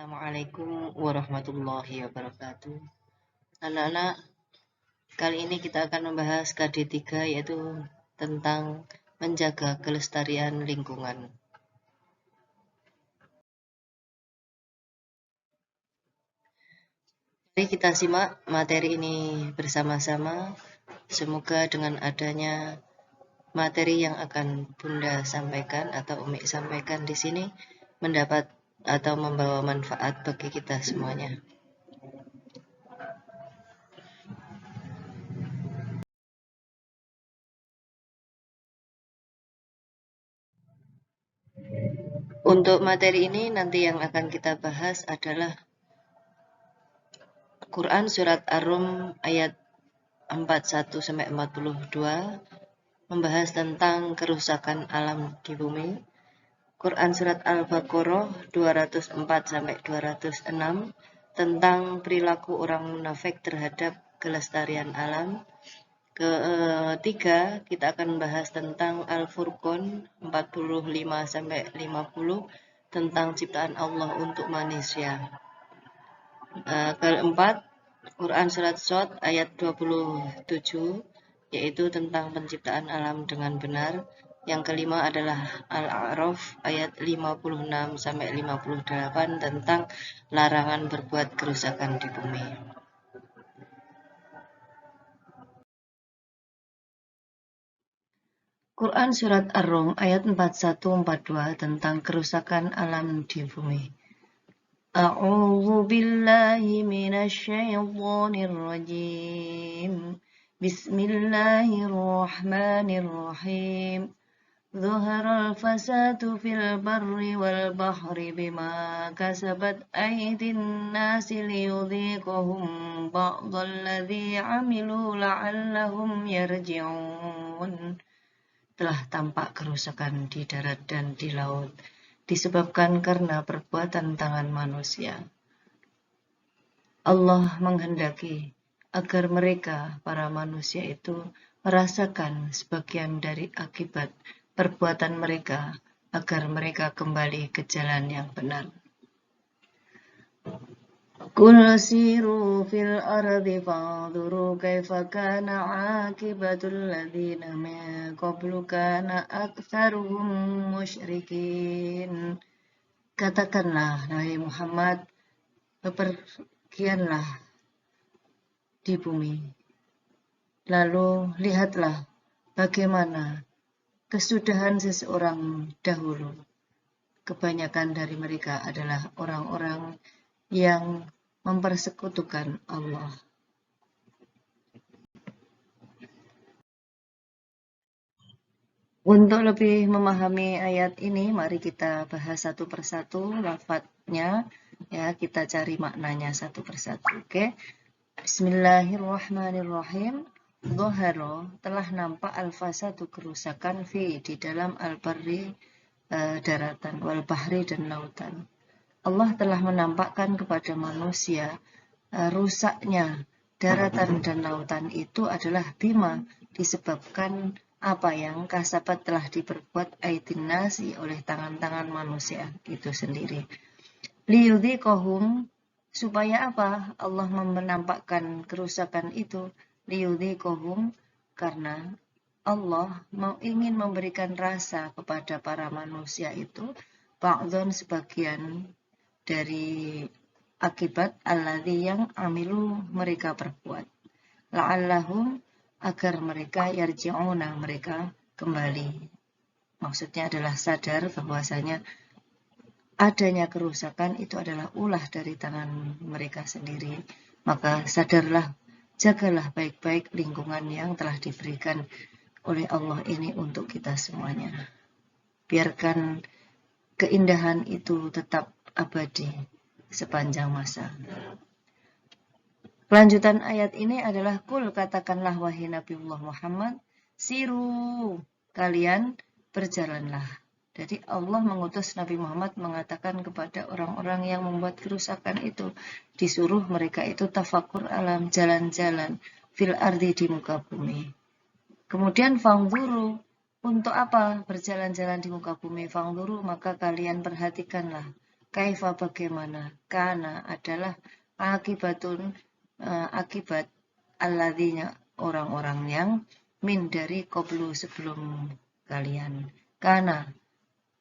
Assalamualaikum warahmatullahi wabarakatuh. Anak-anak, kali ini kita akan membahas KD3 yaitu tentang menjaga kelestarian lingkungan. Mari kita simak materi ini bersama-sama. Semoga dengan adanya materi yang akan Bunda sampaikan atau Umi sampaikan di sini mendapat atau membawa manfaat bagi kita semuanya. Untuk materi ini nanti yang akan kita bahas adalah Quran Surat Ar-Rum ayat 41-42 membahas tentang kerusakan alam di bumi. Quran Surat Al-Baqarah 204-206 tentang perilaku orang munafik terhadap kelestarian alam. Ketiga, kita akan membahas tentang Al-Furqan 45-50 tentang ciptaan Allah untuk manusia. Keempat, Quran Surat Shad ayat 27, yaitu tentang penciptaan alam dengan benar. Yang kelima adalah Al-A'raf ayat 56-58 tentang larangan berbuat kerusakan di bumi. Quran Surat Ar-Rum ayat 41-42 tentang kerusakan alam di bumi. A'udzu billahi minasyaitonir rajim. Bismillahirrahmanirrahim. Zuharal fasadu fil barri wal bahri bima kasabat aydin nasi liyudhiqahum ba'dal ladzi 'amilu la'allahum yarji'un. Telah tampak kerusakan di darat dan di laut disebabkan karena perbuatan tangan manusia. Allah menghendaki agar mereka, para manusia itu, merasakan sebagian dari akibat perbuatan mereka, agar mereka kembali ke jalan yang benar. Qul siru fil ardi fanzuru kaifa kana aqibatul ladzina min qablu kana aktsaruhum musyrikin. Katakanlah, Nabi Muhammad, bepergianlah di bumi. Lalu lihatlah bagaimana kesudahan seseorang dahulu. Kebanyakan dari mereka adalah orang-orang yang mempersekutukan Allah. Untuk lebih memahami ayat ini, mari kita bahas satu persatu lafadznya. Ya, kita cari maknanya satu persatu. Oke. Bismillahirrahmanirrahim. Dhahara telah nampak al-fasadu kerusakan fi di dalam al-barri daratan, wal bahri dan lautan. Allah telah menampakkan kepada manusia rusaknya daratan dan lautan itu adalah bima, disebabkan apa yang kasabat telah diperbuat aidin nasi oleh tangan-tangan manusia itu sendiri. Liyudhiqahum, supaya apa? Allah menampakkan kerusakan itu liyudhiqahum karena Allah ingin memberikan rasa kepada para manusia itu ba'dhan sebagian dari akibat alladzi yang amilu mereka perbuat. La'allahum, agar mereka yarji'una, mereka kembali. Maksudnya adalah sadar bahwasanya adanya kerusakan itu adalah ulah dari tangan mereka sendiri. Maka sadarlah, jagalah baik-baik lingkungan yang telah diberikan oleh Allah ini untuk kita semuanya. Biarkan keindahan itu tetap abadi sepanjang masa. Kelanjutan ayat ini adalah kul, katakanlah wahai Nabiullah Muhammad, siru, kalian berjalanlah. Jadi Allah mengutus Nabi Muhammad mengatakan kepada orang-orang yang membuat kerusakan itu, disuruh mereka itu tafakur alam, jalan-jalan fil ardi, di muka bumi. Kemudian fangzuru, untuk apa berjalan-jalan di muka bumi? Fangzuru, maka kalian perhatikanlah Kaifa bagaimana? Kana adalah akibat alladzina orang-orang yang min dari qablu sebelum kalian. Kana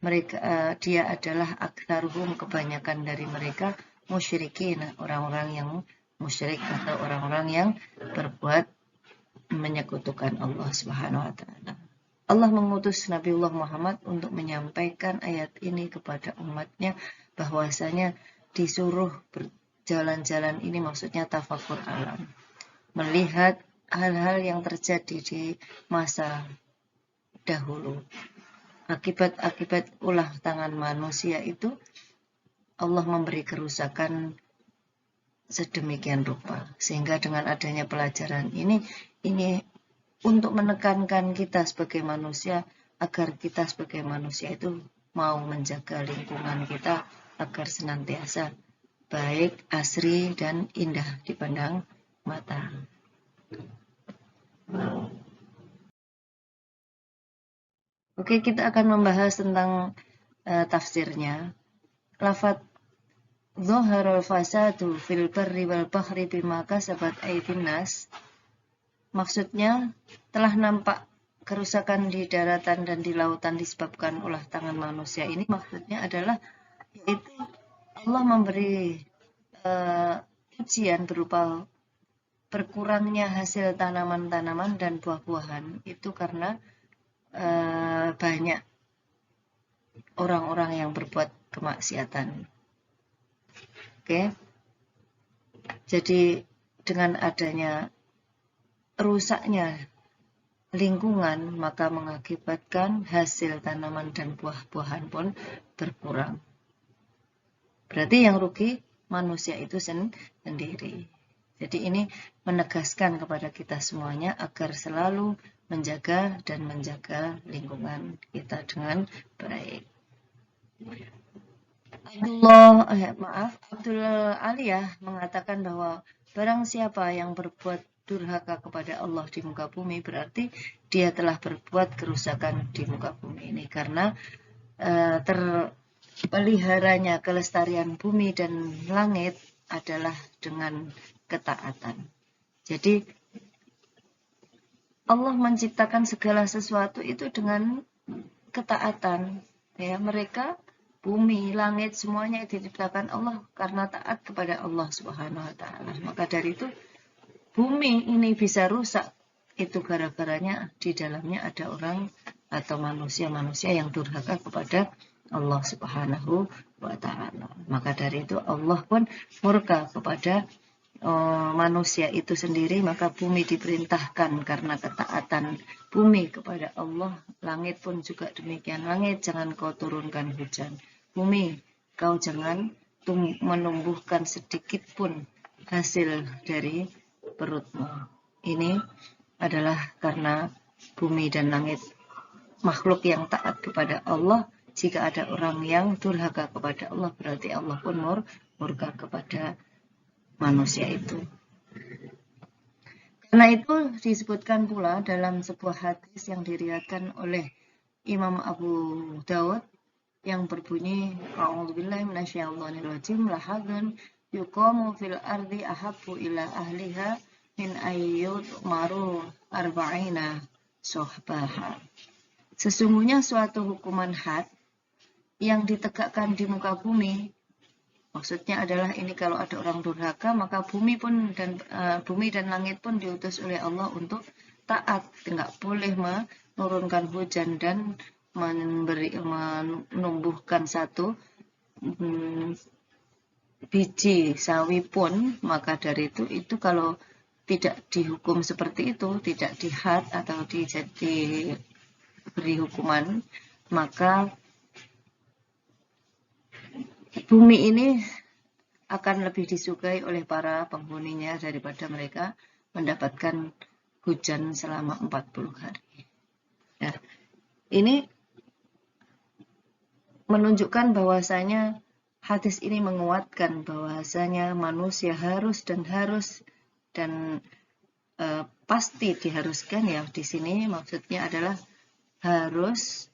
mereka dia adalah aktsaruhum kebanyakan dari mereka musyrikin, orang-orang yang musyrik atau orang-orang yang berbuat menyekutukan Allah Subhanahu wa taala. Allah mengutus Nabiullah Muhammad untuk menyampaikan ayat ini kepada umatnya bahwasanya disuruh berjalan-jalan ini maksudnya tafakur alam. Melihat hal-hal yang terjadi di masa dahulu. Akibat-akibat ulah tangan manusia itu Allah memberi kerusakan sedemikian rupa. Sehingga dengan adanya pelajaran ini untuk menekankan kita sebagai manusia, agar kita sebagai manusia itu mau menjaga lingkungan kita agar senantiasa baik, asri, dan indah dipandang mata. Oke, kita akan membahas tentang tafsirnya. Lafadz Dzoharul fasadu fil barri wal bahri bima kasabat aydin nas. Maksudnya telah nampak kerusakan di daratan dan di lautan disebabkan ulah tangan manusia. Ini maksudnya adalah yaitu Allah memberi ujian berupa berkurangnya hasil tanaman-tanaman dan buah-buahan itu karena banyak orang-orang yang berbuat kemaksiatan. Oke. Jadi dengan adanya rusaknya lingkungan maka mengakibatkan hasil tanaman dan buah-buahan pun berkurang. Berarti yang rugi manusia itu sendiri. Jadi ini menegaskan kepada kita semuanya agar selalu menjaga dan menjaga lingkungan kita dengan baik. Abdul Aliyah mengatakan bahwa barang siapa yang berbuat durhaka kepada Allah di muka bumi berarti dia telah berbuat kerusakan di muka bumi ini karena terpeliharanya kelestarian bumi dan langit adalah dengan ketaatan. Jadi Allah menciptakan segala sesuatu itu dengan ketaatan. Ya, mereka bumi, langit semuanya diciptakan Allah karena taat kepada Allah Subhanahu wa taala. Maka dari itu bumi ini bisa rusak itu gara-garanya di dalamnya ada orang atau manusia-manusia yang durhaka kepada Allah Subhanahu wa taala. Maka dari itu Allah pun murka kepada manusia itu sendiri, maka bumi diperintahkan karena ketaatan bumi kepada Allah. Langit pun juga demikian. Langit, jangan kau turunkan hujan. Bumi, kau jangan menumbuhkan sedikit pun hasil dari perutmu. Ini adalah karena bumi dan langit makhluk yang taat kepada Allah. Jika ada orang yang durhaka kepada Allah, berarti Allah pun murka kepada manusia itu. Karena itu disebutkan pula dalam sebuah hadis yang diriwayatkan oleh Imam Abu Dawud yang berbunyi A'udzubillahi minasyaitonirrajim lahadun yuqamu fil ardi ahabbu ila ahliha min ayyut maru arba'ina sohbaha. Sesungguhnya suatu hukuman had yang ditegakkan di muka bumi, maksudnya adalah ini kalau ada orang durhaka maka bumi dan langit pun diutus oleh Allah untuk taat, enggak boleh menurunkan hujan dan menumbuhkan satu biji sawi pun. Maka dari itu kalau tidak dihukum seperti itu, tidak dihad atau diberi hukuman, maka bumi ini akan lebih disukai oleh para penghuninya daripada mereka mendapatkan hujan selama 40 hari. Nah, ini menunjukkan bahwasanya hadis ini menguatkan bahwasanya manusia harus dan pasti diharuskan, ya di sini maksudnya adalah harus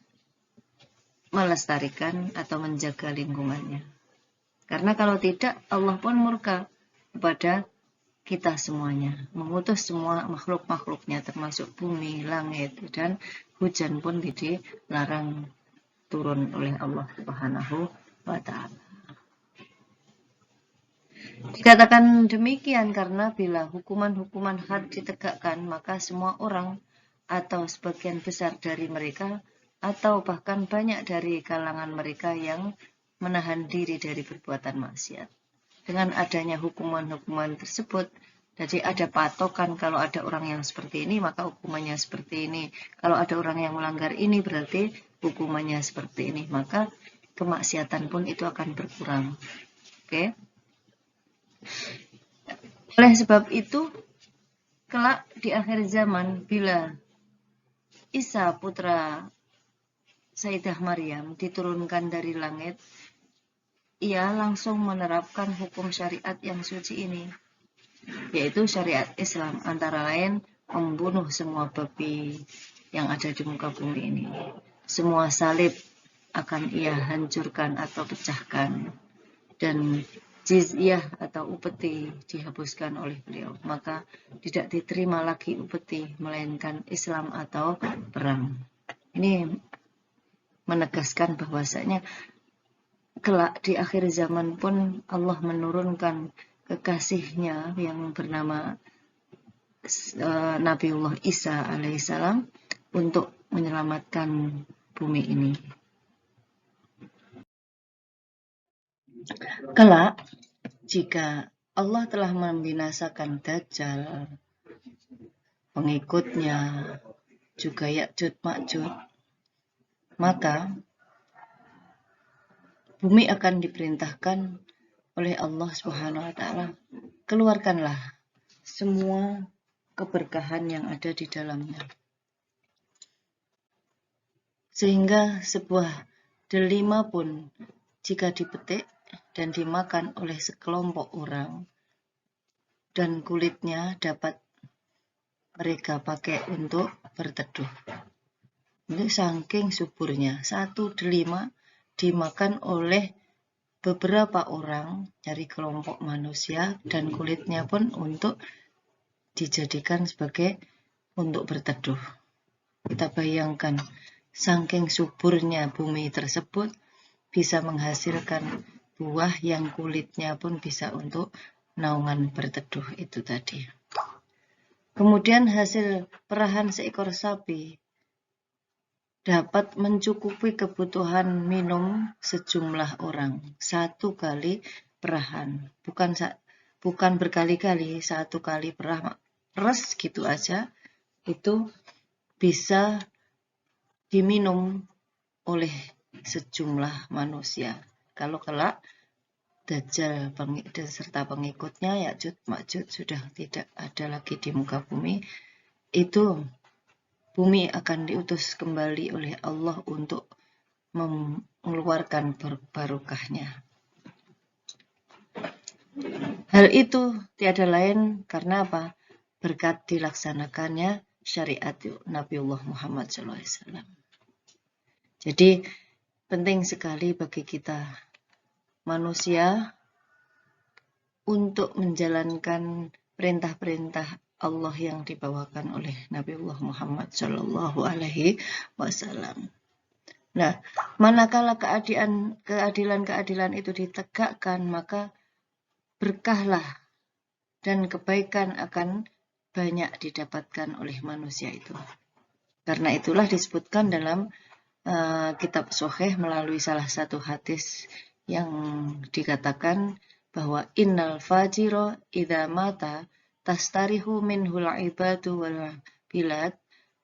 melestarikan atau menjaga lingkungannya. Karena kalau tidak, Allah pun murka kepada kita semuanya, mengutus semua makhluk-makhluknya termasuk bumi, langit, dan hujan pun dilarang turun oleh Allah Subhanahu wa Ta'ala. Dikatakan demikian karena bila hukuman-hukuman had ditegakkan, maka semua orang atau sebagian besar dari mereka atau bahkan banyak dari kalangan mereka yang menahan diri dari perbuatan maksiat. Dengan adanya hukuman-hukuman tersebut, jadi ada patokan kalau ada orang yang seperti ini, maka hukumannya seperti ini. Kalau ada orang yang melanggar ini, berarti hukumannya seperti ini. Maka kemaksiatan pun itu akan berkurang. Oke. Oleh sebab itu, kelak di akhir zaman, bila Isa putra Sayyidah Maryam diturunkan dari langit, ia langsung menerapkan hukum syariat yang suci ini, yaitu syariat Islam, antara lain membunuh semua babi yang ada di muka bumi ini. Semua salib akan ia hancurkan atau pecahkan, dan jizyah atau upeti dihapuskan oleh beliau. Maka tidak diterima lagi upeti, melainkan Islam atau perang. Ini menegaskan bahwasanya kelak di akhir zaman pun Allah menurunkan kekasihnya yang bernama Nabiullah Isa alaihissalam untuk menyelamatkan bumi ini. Kelak, jika Allah telah membinasakan Dajjal, pengikutnya, juga Ya'juj Ma'juj, maka bumi akan diperintahkan oleh Allah Subhanahu wa Ta'ala, keluarkanlah semua keberkahan yang ada di dalamnya. Sehingga sebuah delima pun jika dipetik dan dimakan oleh sekelompok orang, dan kulitnya dapat mereka pakai untuk berteduh. Ini saking suburnya, satu delima dimakan oleh beberapa orang dari kelompok manusia, dan kulitnya pun untuk dijadikan sebagai untuk berteduh. Kita bayangkan, saking suburnya bumi tersebut bisa menghasilkan buah yang kulitnya pun bisa untuk naungan berteduh itu tadi. Kemudian hasil perahan seekor sapi dapat mencukupi kebutuhan minum sejumlah orang 1 kali perahan, bukan berkali-kali, 1 kali perah peres gitu aja, itu bisa diminum oleh sejumlah manusia. Kalau kelak Dajjal serta pengikutnya Ya'juj Ma'juj sudah tidak ada lagi di muka bumi, itu bumi akan diutus kembali oleh Allah untuk mengeluarkan barokahnya. Hal itu tiada lain karena apa? Berkat dilaksanakannya syariat Nabiullah Muhammad SAW. Jadi penting sekali bagi kita manusia untuk menjalankan perintah-perintah Allah yang dibawakan oleh Nabiullah Muhammad Shallallahu Alaihi Wasallam. Nah, manakala keadilan itu ditegakkan, maka berkahlah dan kebaikan akan banyak didapatkan oleh manusia itu. Karena itulah disebutkan dalam kitab Sahih melalui salah satu hadis yang dikatakan bahwa innal fajiro idza mata tastarihu minhul ibadu wal bilad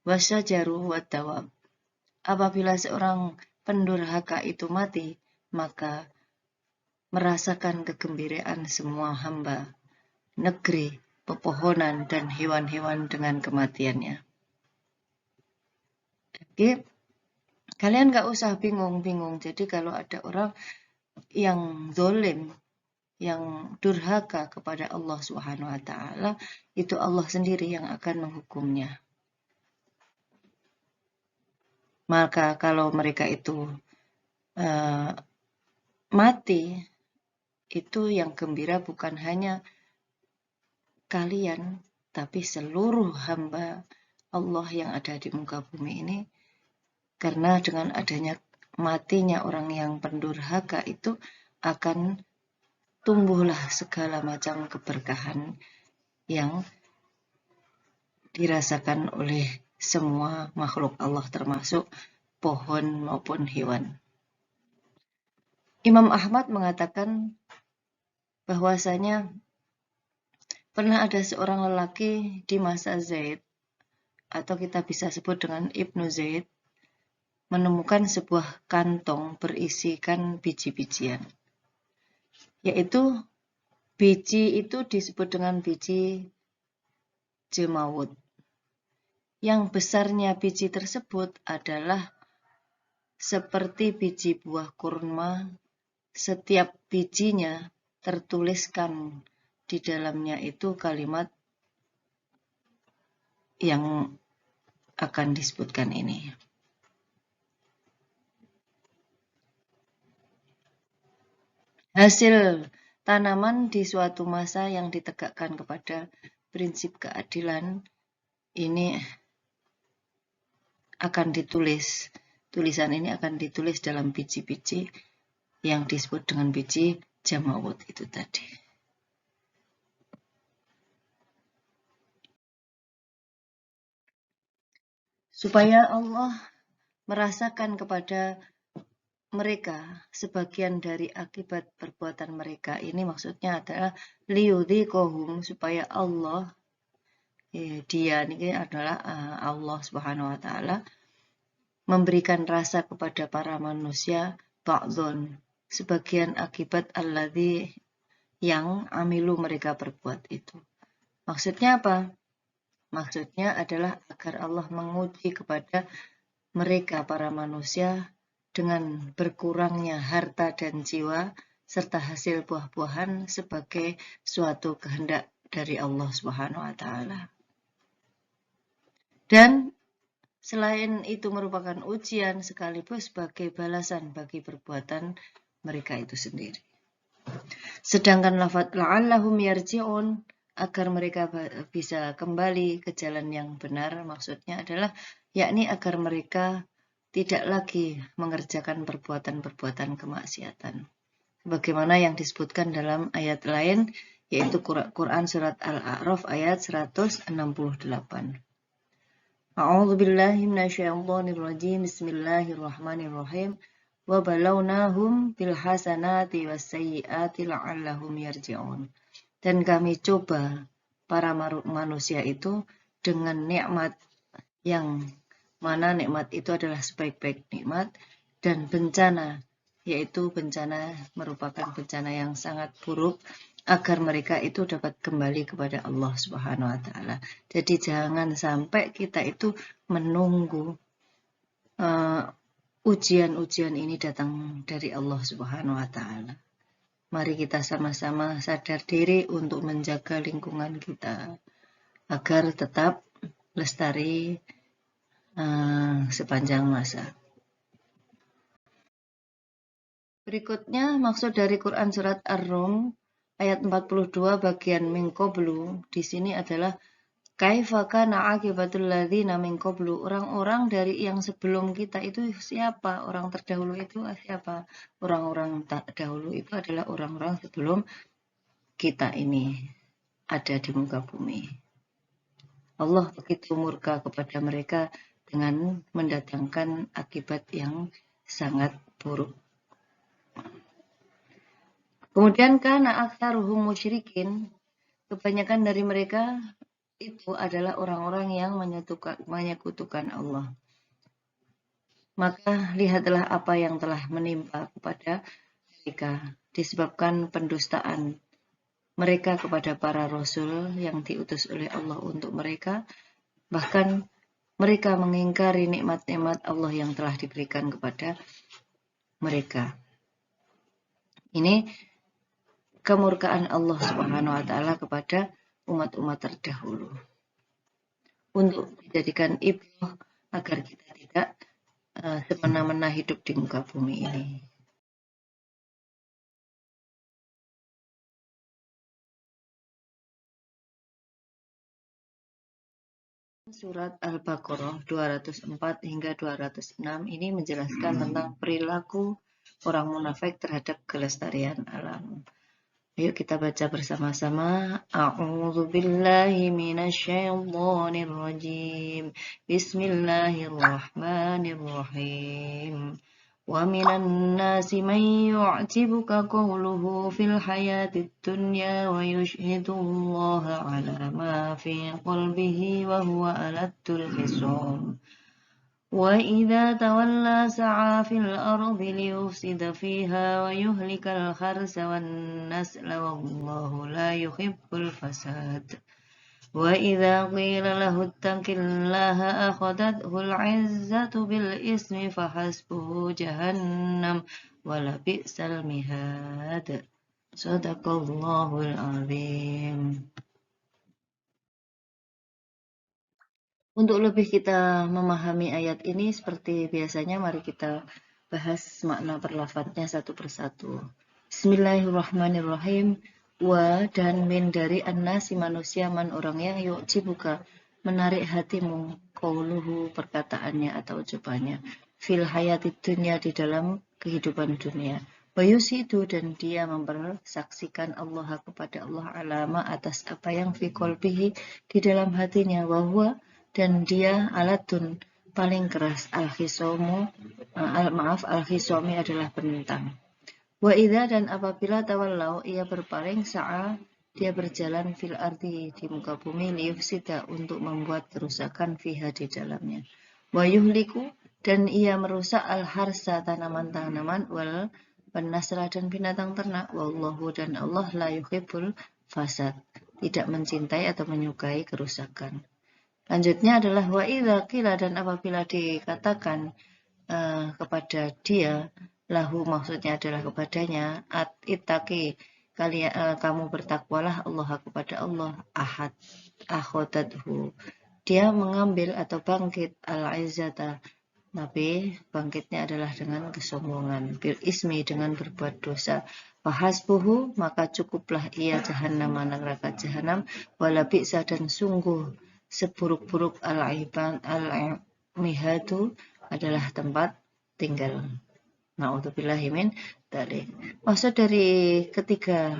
wasyajaru wad dawab. Apabila seorang pendurhaka itu mati, maka merasakan kegembiraan semua hamba, negeri, pepohonan, dan hewan-hewan dengan kematiannya. Jadi, kalian gak usah bingung-bingung. Jadi kalau ada orang yang zalim, yang durhaka kepada Allah Subhanahu wa Ta'ala, itu Allah sendiri yang akan menghukumnya. Maka kalau mereka itu mati itu yang gembira bukan hanya kalian, tapi seluruh hamba Allah yang ada di muka bumi ini, karena dengan adanya matinya orang yang pendurhaka itu akan tumbuhlah segala macam keberkahan yang dirasakan oleh semua makhluk Allah termasuk pohon maupun hewan. Imam Ahmad mengatakan bahwasanya pernah ada seorang lelaki di masa Zaid, atau kita bisa sebut dengan Ibnu Zaid, menemukan sebuah kantong berisikan biji-bijian. Yaitu biji itu disebut dengan biji jemawut. Yang besarnya biji tersebut adalah seperti biji buah kurma. Setiap bijinya tertuliskan di dalamnya itu kalimat yang akan disebutkan ini. Hasil tanaman di suatu masa yang ditegakkan kepada prinsip keadilan ini akan ditulis. Tulisan ini akan ditulis dalam biji-biji yang disebut dengan biji jamawut itu tadi. Supaya Allah merasakan kepada mereka sebagian dari akibat perbuatan mereka ini, maksudnya adalah liyudhiqahum, supaya Allah, dia ini adalah Allah Subhanahu wa taala, memberikan rasa kepada para manusia ba'dhon, sebagian akibat alladzi yang amilu mereka perbuat itu. Maksudnya apa? Maksudnya adalah agar Allah menguji kepada mereka para manusia dengan berkurangnya harta dan jiwa serta hasil buah-buahan sebagai suatu kehendak dari Allah Subhanahu wa taala. Dan selain itu merupakan ujian sekaligus sebagai balasan bagi perbuatan mereka itu sendiri. Sedangkan lafaz la'allahum yarji'un, agar mereka bisa kembali ke jalan yang benar, maksudnya adalah yakni agar mereka tidak lagi mengerjakan perbuatan-perbuatan kemaksiatan. Sebagaimana yang disebutkan dalam ayat lain, yaitu Quran Surat Al-A'raf ayat 168. A'udzubillahi minasyaitonirrajim. Bismillahirrahmanirrahim. Wa balawnahum bil hasanati wassayyiati la'allahum yarji'un. Dan kami coba para manusia itu dengan nikmat yang mana nikmat itu adalah sebaik-baik nikmat, dan bencana, yaitu bencana merupakan bencana yang sangat buruk, agar mereka itu dapat kembali kepada Allah Subhanahu wa taala. Jadi jangan sampai kita itu menunggu ujian-ujian ini datang dari Allah Subhanahu wa taala. Mari kita sama-sama sadar diri untuk menjaga lingkungan kita agar tetap lestari sepanjang masa. Berikutnya maksud dari Quran Surat Ar-Rum ayat 42 bagian min qablu di sini adalah kaifa kana aqibatul ladzina min qablu, orang-orang dari yang sebelum kita itu siapa? Orang terdahulu itu siapa? Orang-orang terdahulu itu adalah orang-orang sebelum kita ini ada di muka bumi. Allah begitu murka kepada mereka dengan mendatangkan akibat yang sangat buruk. Kemudian kana aktsaruhum musyrikin, kebanyakan dari mereka itu adalah orang-orang yang menyekutukan Allah. Maka lihatlah apa yang telah menimpa kepada mereka disebabkan pendustaan mereka kepada para rasul yang diutus oleh Allah untuk mereka. Bahkan mereka mengingkari nikmat-nikmat Allah yang telah diberikan kepada mereka. Ini kemurkaan Allah Subhanahu wa taala kepada umat-umat terdahulu, untuk dijadikan ibrah agar kita tidak semena-mena hidup di muka bumi ini. Surat Al-Baqarah 204 hingga 206 ini menjelaskan tentang perilaku orang munafik terhadap kelestarian alam. Yuk kita baca bersama-sama. A'udzu billahi minasyaitonir rajim. Bismillahirrahmanirrahim. ومن الناس من يعجبك قوله في الحياة الدنيا ويشهد الله على ما في قلبه وهو ألد الخصام وإذا تولى سعى في الأرض ليفسد فيها ويهلك الحرث والنسل والله لا يحب الفساد وإذا قيل له اتق الله أخذته العزة بالإثم فحسبه جهنم ولبئس المهاد. صدق الله العظيم. Untuk lebih kita memahami ayat ini seperti biasanya, mari kita bahas makna perlafadznya satu persatu. Bismillahirrahmanirrahim. Wa dan min dari annasi manusia man orang yang yu'jibuka menarik hatimu qauluhu perkataannya atau ucapannya fil hayati dunya di dalam kehidupan dunia. Bayusidu dan dia mempersaksikan Allah kepada Allah alama atas apa yang fi qalbihi di dalam hatinya wahwa dan dia alatun paling keras al-khisomi adalah penentang. Wa idza dan apabila tawallau ia berpaling sa'a dia berjalan fil ardi di muka bumi liyufsida untuk membuat kerusakan fiha di dalamnya. Wa yuhliku dan ia merusak al-harsa tanaman-tanaman wal penasra dan binatang ternak. Wallahu dan Allah la yuhibbul fasad tidak mencintai atau menyukai kerusakan. Lanjutnya adalah wa idza qila dan apabila dikatakan kepada dia lahu maksudnya adalah kepadanya ittaqi kalian kamu bertakwalah Allah kepada Allah ahad akhodathu dia mengambil atau bangkit al-izzata tapi bangkitnya adalah dengan kesombongan bil ismi dengan berbuat dosa fahasbuhu maka cukuplah ia jahannam neraka jahanam wala bi'sa dan sungguh seburuk-buruk al-mihadu adalah tempat tinggal. Na'udzubillahi min dzalik. Maksud dari ketiga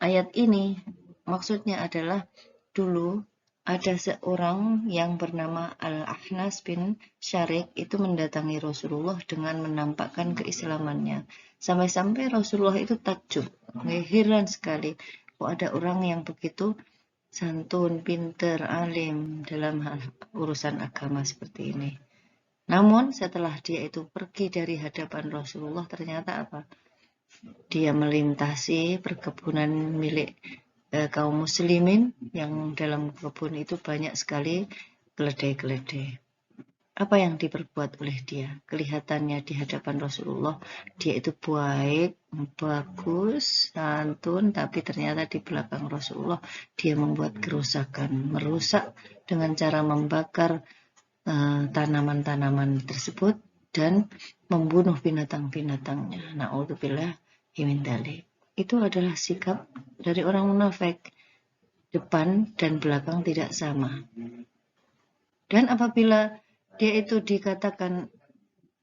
ayat ini maksudnya adalah dulu ada seorang yang bernama Al-Ahnas bin Syarik itu mendatangi Rasulullah dengan menampakkan keislamannya. Sampai-sampai Rasulullah itu takjub, heran sekali kok ada orang yang begitu santun, pinter, alim dalam hal urusan agama seperti ini. Namun setelah dia itu pergi dari hadapan Rasulullah ternyata apa? Dia melintasi perkebunan milik kaum muslimin yang dalam kebun itu banyak sekali keledai-keledai. Apa yang diperbuat oleh dia? Kelihatannya di hadapan Rasulullah dia itu baik, bagus, santun, tapi ternyata di belakang Rasulullah dia membuat kerusakan, merusak dengan cara membakar tanaman-tanaman tersebut dan membunuh binatang-binatangnya. Na'udzubillah min dzalik. Itu adalah sikap dari orang munafik. Depan dan belakang tidak sama. Dan apabila dia itu dikatakan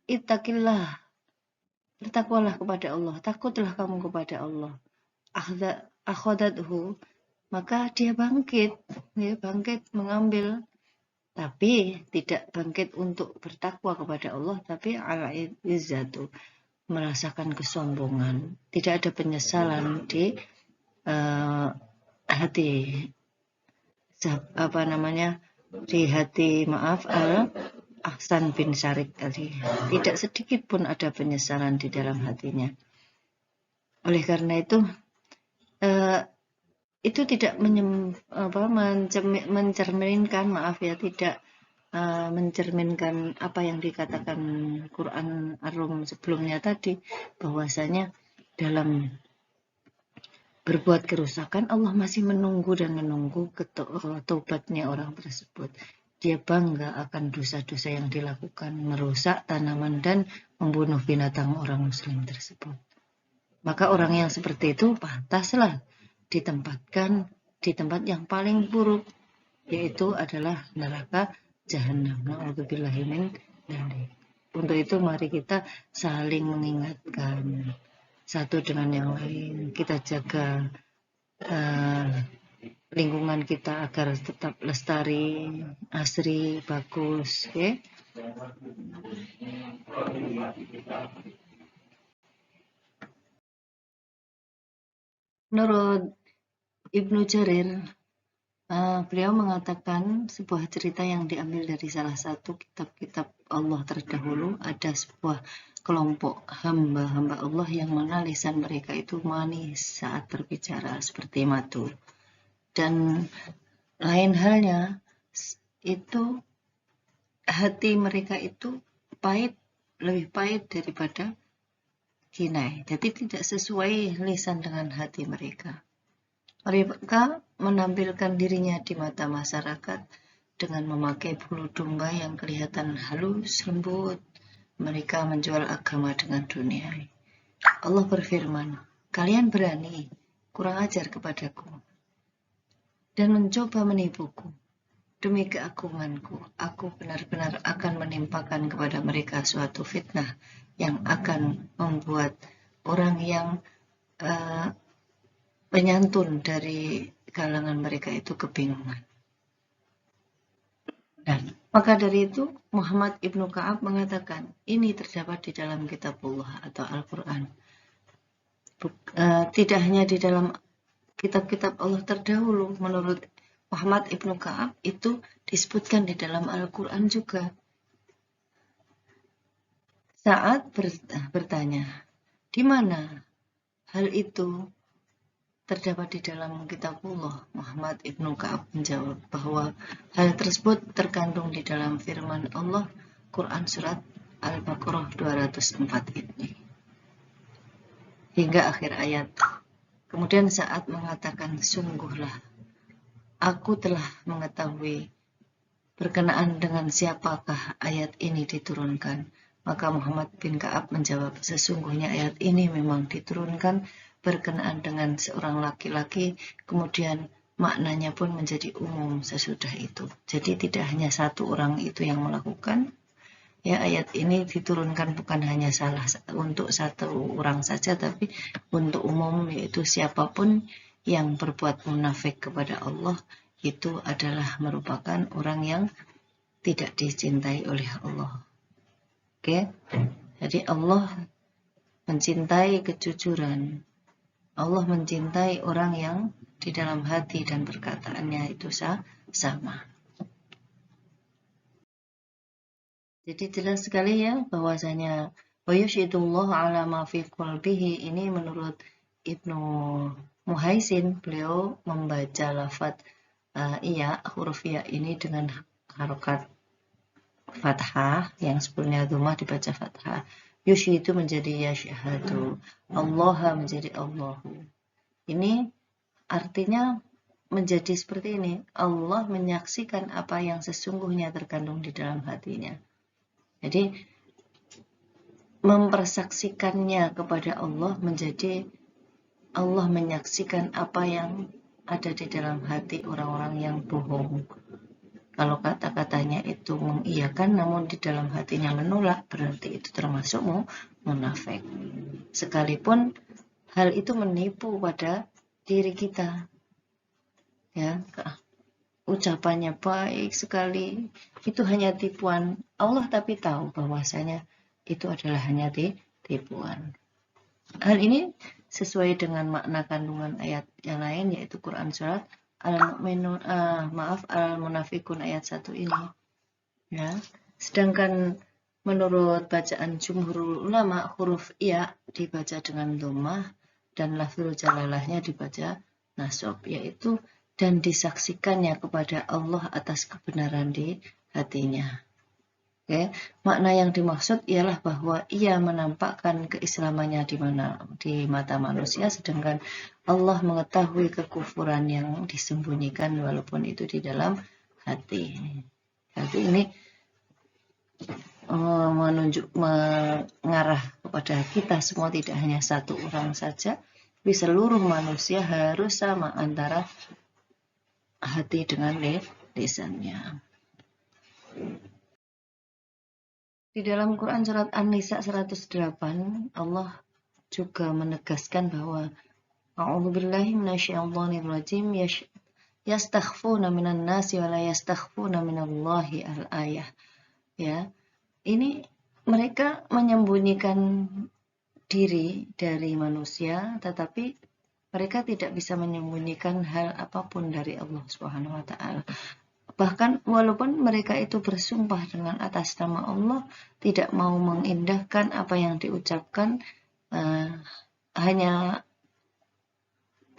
ittaqillah, bertakwalah kepada Allah, takutlah kamu kepada Allah. Akhadathu, maka dia bangkit mengambil tapi tidak bangkit untuk bertakwa kepada Allah, tapi al-izzatu merasakan kesombongan, tidak ada penyesalan di hati Al-Ahsan bin Syarik tadi, tidak sedikit pun ada penyesalan di dalam hatinya. Oleh karena itu tidak mencerminkan mencerminkan apa yang dikatakan Quran Ar-Rum sebelumnya tadi, bahwasanya dalam berbuat kerusakan Allah masih menunggu taubatnya orang tersebut. Dia bangga akan dosa-dosa yang dilakukan, merusak tanaman dan membunuh binatang orang muslim tersebut. Maka orang yang seperti itu pantaslah ditempatkan di tempat yang paling buruk, yaitu adalah neraka jahanam. Na'udzubillahi min dzalik. Untuk itu mari kita saling mengingatkan satu dengan yang lain. Kita jaga lingkungan kita agar tetap lestari, asri, bagus, ya. Menurut Ibnu Jarir, beliau mengatakan sebuah cerita yang diambil dari salah satu kitab-kitab Allah terdahulu. Ada sebuah kelompok hamba-hamba Allah yang mana lisan mereka itu manis saat berbicara seperti madu. Dan lain halnya, itu hati mereka itu pahit, lebih pahit daripada kinai. Jadi tidak sesuai lisan dengan hati mereka. Mereka menampilkan dirinya di mata masyarakat dengan memakai bulu domba yang kelihatan halus, lembut. Mereka menjual agama dengan dunia. Allah berfirman, kalian berani kurang ajar kepadaku dan mencoba menipuku. Demi keagunganku, aku benar-benar akan menimpakan kepada mereka suatu fitnah yang akan membuat orang yang penyantun dari kalangan mereka itu kebingungan. Dan maka dari itu Muhammad Ibnu Ka'ab mengatakan, ini terdapat di dalam kitabullah atau Al-Quran. Tidak hanya di dalam kitab-kitab Allah terdahulu, menurut Muhammad Ibnu Ka'ab itu disebutkan di dalam Al-Quran juga. Saat bertanya, di mana hal itu terdapat di dalam kitabullah, Muhammad Ibnu Ka'ab menjawab bahwa hal tersebut terkandung di dalam firman Allah, Quran Surat Al-Baqarah 204 ini. Hingga akhir ayat. Kemudian saat mengatakan, sungguhlah, aku telah mengetahui berkenaan dengan siapakah ayat ini diturunkan. Maka Muhammad bin Ka'ab menjawab, sesungguhnya ayat ini memang diturunkan berkenaan dengan seorang laki-laki, kemudian maknanya pun menjadi umum sesudah itu. Jadi tidak hanya satu orang itu yang melakukan. Ya, ayat ini diturunkan bukan hanya untuk satu orang saja, tapi untuk umum, yaitu siapapun yang berbuat munafik kepada Allah itu adalah merupakan orang yang tidak dicintai oleh Allah. Oke, jadi Allah mencintai kejujuran. Allah mencintai orang yang di dalam hati dan perkataannya itu sama. Jadi jelas sekali ya bahwasanya wayushidullah ala ma fi qalbihi ini menurut Ibnu Muhaisin, beliau membaca lafaz iya, huruf ya ini dengan harokat fathah, yang sebelumnya dhammah dibaca fathah. Yushi itu menjadi yashhadu, Allah menjadi Allahu. Ini artinya menjadi seperti ini, Allah menyaksikan apa yang sesungguhnya terkandung di dalam hatinya. Jadi mempersaksikannya kepada Allah menjadi Allah menyaksikan apa yang ada di dalam hati orang-orang yang bohong. Kalau kata-katanya itu mengiyakan namun di dalam hatinya menolak, berarti itu termasuk munafik. Sekalipun hal itu menipu pada diri kita. Ya, ucapannya baik sekali, itu hanya tipuan Allah, tapi tahu bahwasanya itu adalah hanya tipuan. Hal ini sesuai dengan makna kandungan ayat yang lain, yaitu Quran Surat Al-Munafikun ayat 1 ini. Ya. Sedangkan menurut bacaan jumhur ulama, huruf ya dibaca dengan dhammah dan lafzul jalalahnya dibaca nasab, yaitu dan disaksikannya kepada Allah atas kebenaran di hatinya. Oke, makna yang dimaksud ialah bahwa ia menampakkan keislamannya di mata manusia, sedangkan Allah mengetahui kekufuran yang disembunyikan walaupun itu di dalam hati. Hati ini mengarah kepada kita semua, tidak hanya satu orang saja, tapi seluruh manusia harus sama antara hati dengan lisannya. Di dalam Quran surat An-Nisa 108, Allah juga menegaskan bahwa A'udzubillahi minasyaitonirrajim yastakhfuna minan nasi wa la yastakhfuna minallahi al-ayah. Ya. Ini mereka menyembunyikan diri dari manusia, tetapi mereka tidak bisa menyembunyikan hal apapun dari Allah Subhanahu wa taala. Bahkan walaupun mereka itu bersumpah dengan atas nama Allah, tidak mau mengindahkan apa yang diucapkan, hanya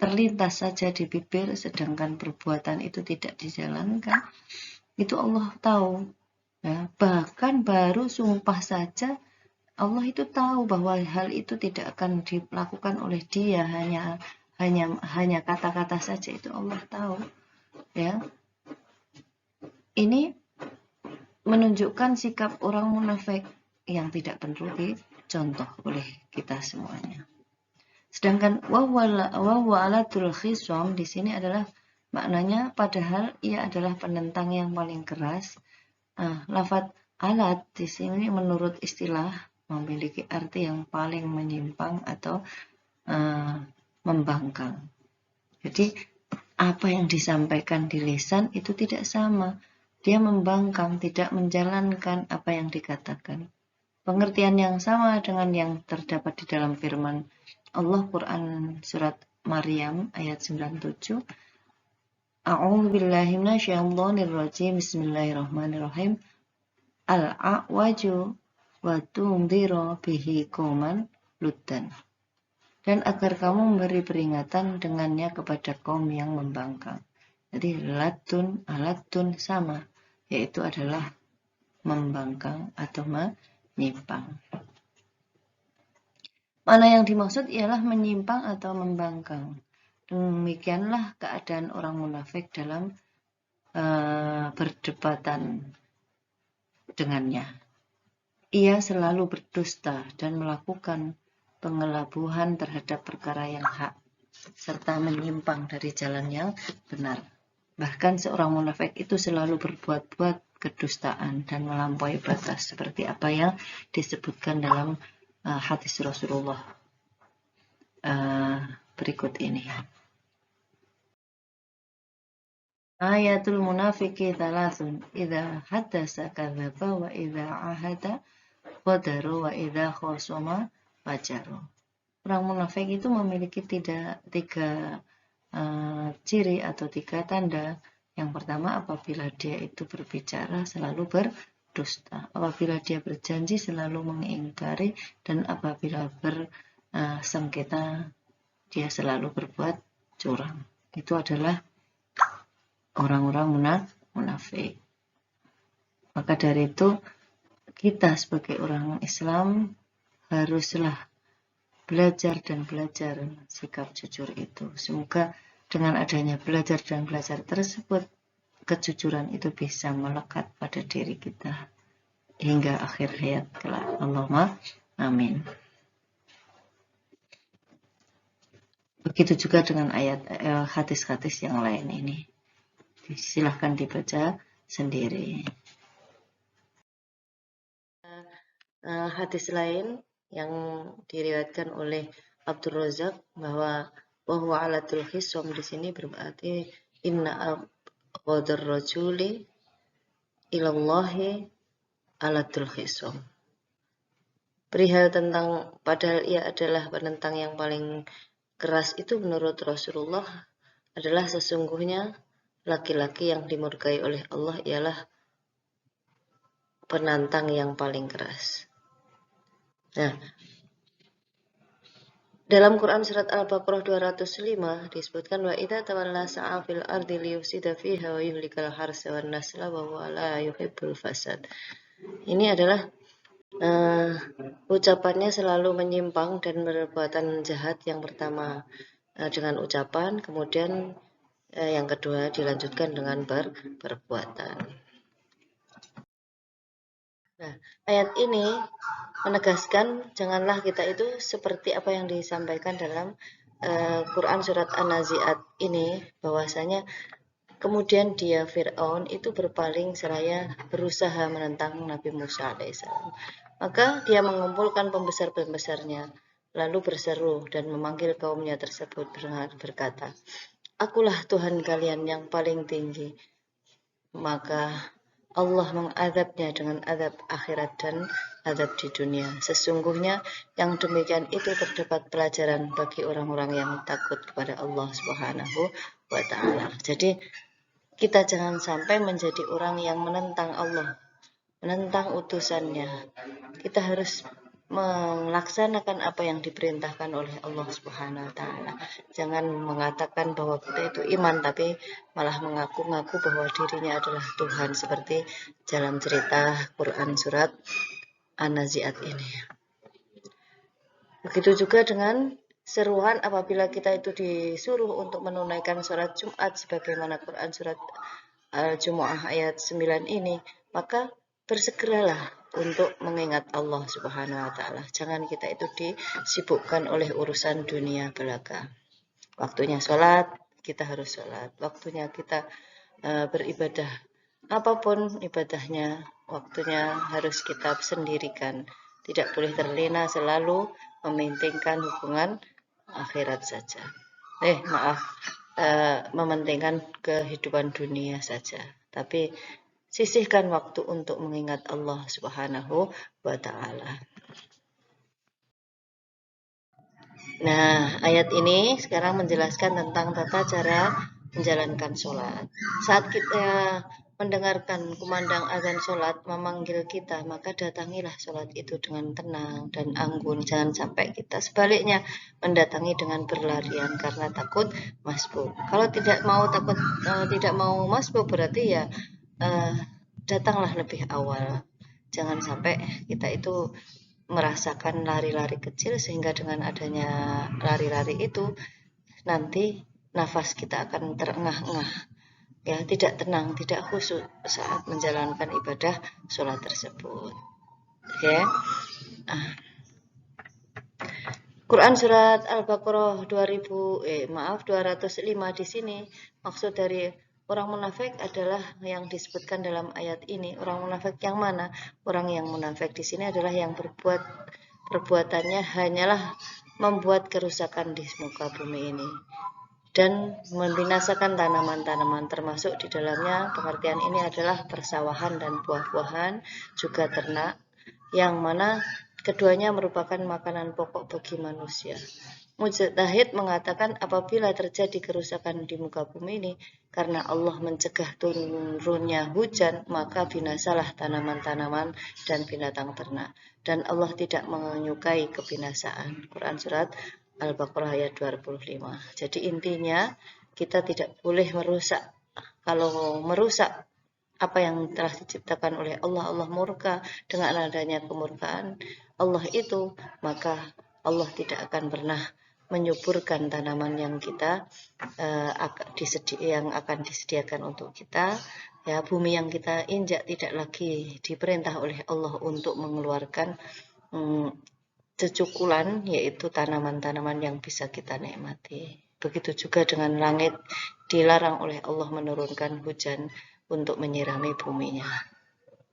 terlintas saja di bibir, sedangkan perbuatan itu tidak dijalankan, itu Allah tahu. Ya, bahkan baru sumpah saja, Allah itu tahu bahwa hal itu tidak akan dilakukan oleh dia, hanya kata-kata saja, itu Allah tahu. Ya. Ini menunjukkan sikap orang munafik yang tidak perlu dicontoh oleh kita semuanya. Sedangkan wahwa alatul khisam di sini adalah maknanya padahal ia adalah penentang yang paling keras. Lafadz alat di sini menurut istilah memiliki arti yang paling menyimpang atau membangkang. Jadi apa yang disampaikan di lisan itu tidak sama. Dia membangkang, tidak menjalankan apa yang dikatakan. Pengertian yang sama dengan yang terdapat di dalam firman Allah Quran surat Maryam ayat 97. A'udzubillahi minasyaitonirrajim. Bismillahirrahmanirrahim. Al-a'waju wa tunzira bihi qauman luddan. Dan agar kamu memberi peringatan dengannya kepada kaum yang membangkang. Jadi alatun sama, yaitu adalah membangkang atau menyimpang. Mana yang dimaksud ialah menyimpang atau membangkang. Demikianlah keadaan orang munafik dalam berdebatan dengannya. Ia selalu berdusta dan melakukan pengelabuhan terhadap perkara yang hak, serta menyimpang dari jalan yang benar. Bahkan seorang munafik itu selalu berbuat-buat kedustaan dan melampaui batas, seperti apa yang disebutkan dalam hadis Rasulullah berikut ini. Ayatul munafiki thalathun, idza haddasa kadzdzaba wa idza ahada qadara wa idza khasama fajara. Orang munafik itu memiliki tiga ciri atau tiga tanda. Yang pertama, apabila dia itu berbicara selalu berdusta, apabila dia berjanji selalu mengingkari, dan apabila bersengketa dia selalu berbuat curang. Itu adalah orang-orang munafik. Maka dari itu kita sebagai orang Islam haruslah belajar sikap jujur itu. Semoga dengan adanya belajar tersebut, kejujuran itu bisa melekat pada diri kita hingga akhir hayat kelak. Allahumma amin. Begitu juga dengan ayat hadis-hadis yang lain ini. Silahkan dibaca sendiri. Hadis lain yang diriwayatkan oleh Abdul Razak bahwa alatul khisam di sini berarti inna qadar rajuli ilallahi alatul khisam. Perihal tentang padahal ia adalah penentang yang paling keras itu menurut Rasulullah adalah sesungguhnya laki-laki yang dimurkai oleh Allah ialah penantang yang paling keras. Nah, dalam Quran surat Al-Baqarah 205 disebutkan wa idza tawalla sa'a fil ardi liyufsida fiha wa yuhlikal harsa wan nasla wa huwa la yuhibbul fasad. Ini adalah ucapannya selalu menyimpang dan perbuatan jahat. Yang pertama dengan ucapan, kemudian yang kedua dilanjutkan dengan perbuatan. Nah, ayat ini menegaskan janganlah kita itu seperti apa yang disampaikan dalam Quran surat An-Nazi'at ini, bahwasanya Kemudian dia Fir'aun itu berpaling seraya berusaha menentang Nabi Musa alaihissalam. Maka dia mengumpulkan pembesar-pembesarnya, lalu berseru dan memanggil kaumnya tersebut berkata, "Akulah Tuhan kalian yang paling tinggi." Maka Allah mengadabnya dengan adab akhirat dan adab di dunia. Sesungguhnya yang demikian itu terdapat pelajaran bagi orang-orang yang takut kepada Allah Subhanahu wa Ta'ala. Jadi kita jangan sampai menjadi orang yang menentang Allah, menentang utusannya. Kita harus melaksanakan apa yang diperintahkan oleh Allah Subhanahu wa Ta'ala. Jangan mengatakan bahwa kita itu iman, tapi malah mengaku-ngaku bahwa dirinya adalah Tuhan, seperti dalam cerita Quran surat An-Nazi'at ini. Begitu juga dengan seruan apabila kita itu disuruh untuk menunaikan sholat Jumat sebagaimana Quran surat Al-Jumu'ah ayat 9 ini, maka bersegeralah untuk mengingat Allah Subhanahu wa Ta'ala. Jangan kita itu disibukkan oleh urusan dunia belaka. Waktunya sholat, kita harus sholat. Waktunya kita beribadah, apapun ibadahnya, waktunya harus kita sendirikan. Tidak boleh terlena selalu mementingkan hubungan akhirat saja. Mementingkan kehidupan dunia saja. Tapi sisihkan waktu untuk mengingat Allah Subhanahu wa Ta'ala. Nah, ayat ini sekarang menjelaskan tentang tata cara menjalankan sholat. Saat kita mendengarkan kumandang azan sholat memanggil kita, maka datangilah sholat itu dengan tenang dan anggun. Jangan sampai kita sebaliknya mendatangi dengan berlarian karena takut masbuk. Kalau tidak mau masbuk, berarti ya datanglah lebih awal. Jangan sampai kita itu merasakan lari-lari kecil, sehingga dengan adanya lari-lari itu nanti nafas kita akan terengah-engah, ya, tidak tenang, tidak khusyuk saat menjalankan ibadah sholat tersebut. Oke. Quran surat Al-Baqarah 205 di sini maksud dari orang munafik adalah yang disebutkan dalam ayat ini. Orang munafik yang mana? Orang yang munafik di sini adalah yang perbuatannya hanyalah membuat kerusakan di muka bumi ini dan membinasakan tanaman-tanaman, termasuk di dalamnya pengertian ini adalah persawahan dan buah-buahan, juga ternak, yang mana keduanya merupakan makanan pokok bagi manusia. Mujtahid mengatakan apabila terjadi kerusakan di muka bumi ini karena Allah mencegah turunnya hujan, maka binasalah tanaman-tanaman dan binatang ternak, dan Allah tidak menyukai kebinasaan. Quran surat Al-Baqarah ayat 25. Jadi intinya kita tidak boleh merusak. Kalau merusak apa yang telah diciptakan oleh Allah, Allah murka. Dengan adanya kemurkaan Allah itu, maka Allah tidak akan pernah menyuburkan tanaman yang yang akan disediakan untuk kita. Ya, bumi yang kita injak tidak lagi diperintah oleh Allah untuk mengeluarkan cecukulan, yaitu tanaman-tanaman yang bisa kita nikmati. Begitu juga dengan langit, dilarang oleh Allah menurunkan hujan untuk menyirami buminya.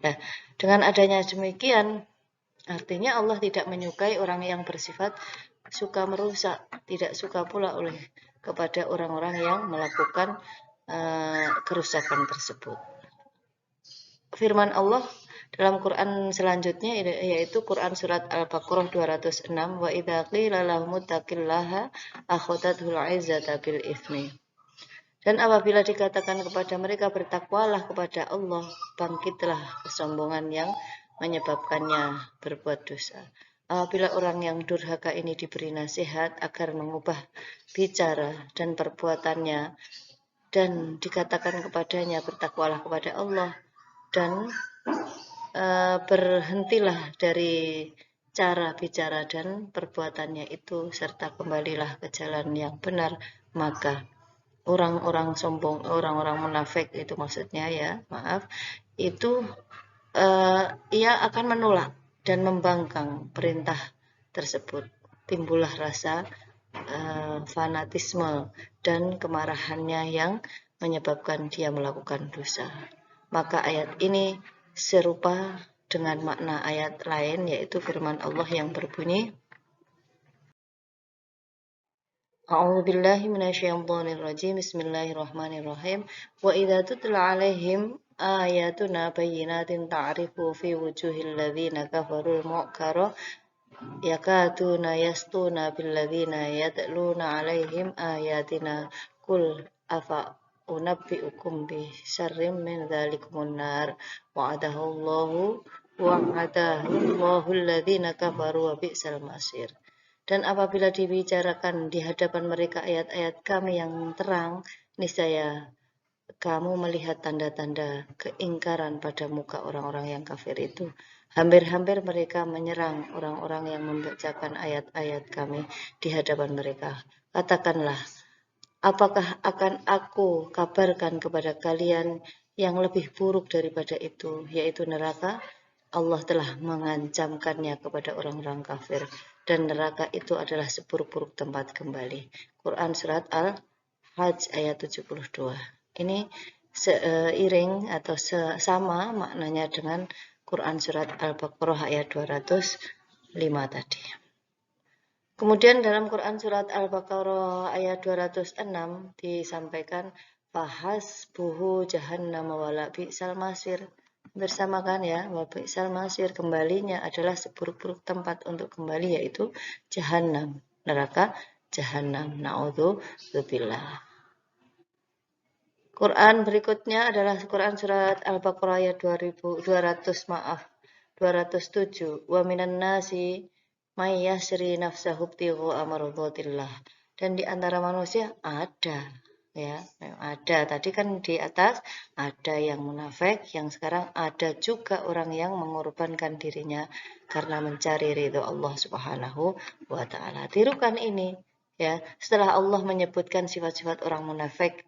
Nah, dengan adanya demikian, artinya Allah tidak menyukai orang yang bersifat suka merusak, tidak suka pula kepada orang-orang yang melakukan kerusakan tersebut. Firman Allah dalam Quran selanjutnya yaitu Quran surat Al-Baqarah 206, wa idza qila lahum taqillaha akhadathul 'izzata bil itsmi. Dan apabila dikatakan kepada mereka bertakwalah kepada Allah, bangkitlah kesombongan yang menyebabkannya berbuat dosa. Apabila orang yang durhaka ini diberi nasihat agar mengubah bicara dan perbuatannya, dan dikatakan kepadanya bertakwalah kepada Allah dan berhentilah dari cara bicara dan perbuatannya itu, serta kembalilah ke jalan yang benar, maka orang-orang sombong, orang-orang munafik itu maksudnya itu ia akan menolak dan membangkang perintah tersebut. Timbullah rasa fanatisme dan kemarahannya yang menyebabkan dia melakukan dosa. Maka ayat ini serupa dengan makna ayat lain, yaitu firman Allah yang berbunyi, A'udzubillahi minasyaitonirrajim. Bismillahirrahmanirrahim. Wa idza tutla 'alaihim ayatuna bayyinatin ta'rifu fi wujuhil ladzina kafarul mu'kara yakaduna yastuna billadzina yatluna 'alaihim ayatina qul afa unabbi'ukum bi syarrim min dzalikumun nar wa'adahu alladzina kafaru wa bi'sal masir. Dan apabila dibicarakan di hadapan mereka ayat-ayat kami yang terang, niscaya kamu melihat tanda-tanda keingkaran pada muka orang-orang yang kafir itu. Hampir-hampir mereka menyerang orang-orang yang membacakan ayat-ayat kami di hadapan mereka. Katakanlah, apakah akan aku kabarkan kepada kalian yang lebih buruk daripada itu, yaitu neraka? Allah telah mengancamkannya kepada orang-orang kafir, dan neraka itu adalah seburuk-buruk tempat kembali. Quran Surat Al-Hajj ayat 72. Ini seiring atau sama maknanya dengan Quran Surat Al-Baqarah ayat 205 tadi. Kemudian dalam Quran Surat Al-Baqarah ayat 206 disampaikan, Fahasbuhu jahannam wala bi'sal masir. Bersamakan ya, wa bi'sal masir, kembalinya adalah seburuk-buruk tempat untuk kembali, yaitu jahannam, neraka jahannam. Na'udzubillah. Quran berikutnya adalah Quran Surat Al-Baqarah ayat 207. Wa minan nasi may yasri nafsahu ibtigha'a mardhatillah. Dan di antara manusia ada, ya, ada. Tadi kan di atas ada yang munafik, yang sekarang ada juga orang yang mengorbankan dirinya karena mencari ridho Allah Subhanahu wa taala. Tirukan ini, ya. Setelah Allah menyebutkan sifat-sifat orang munafik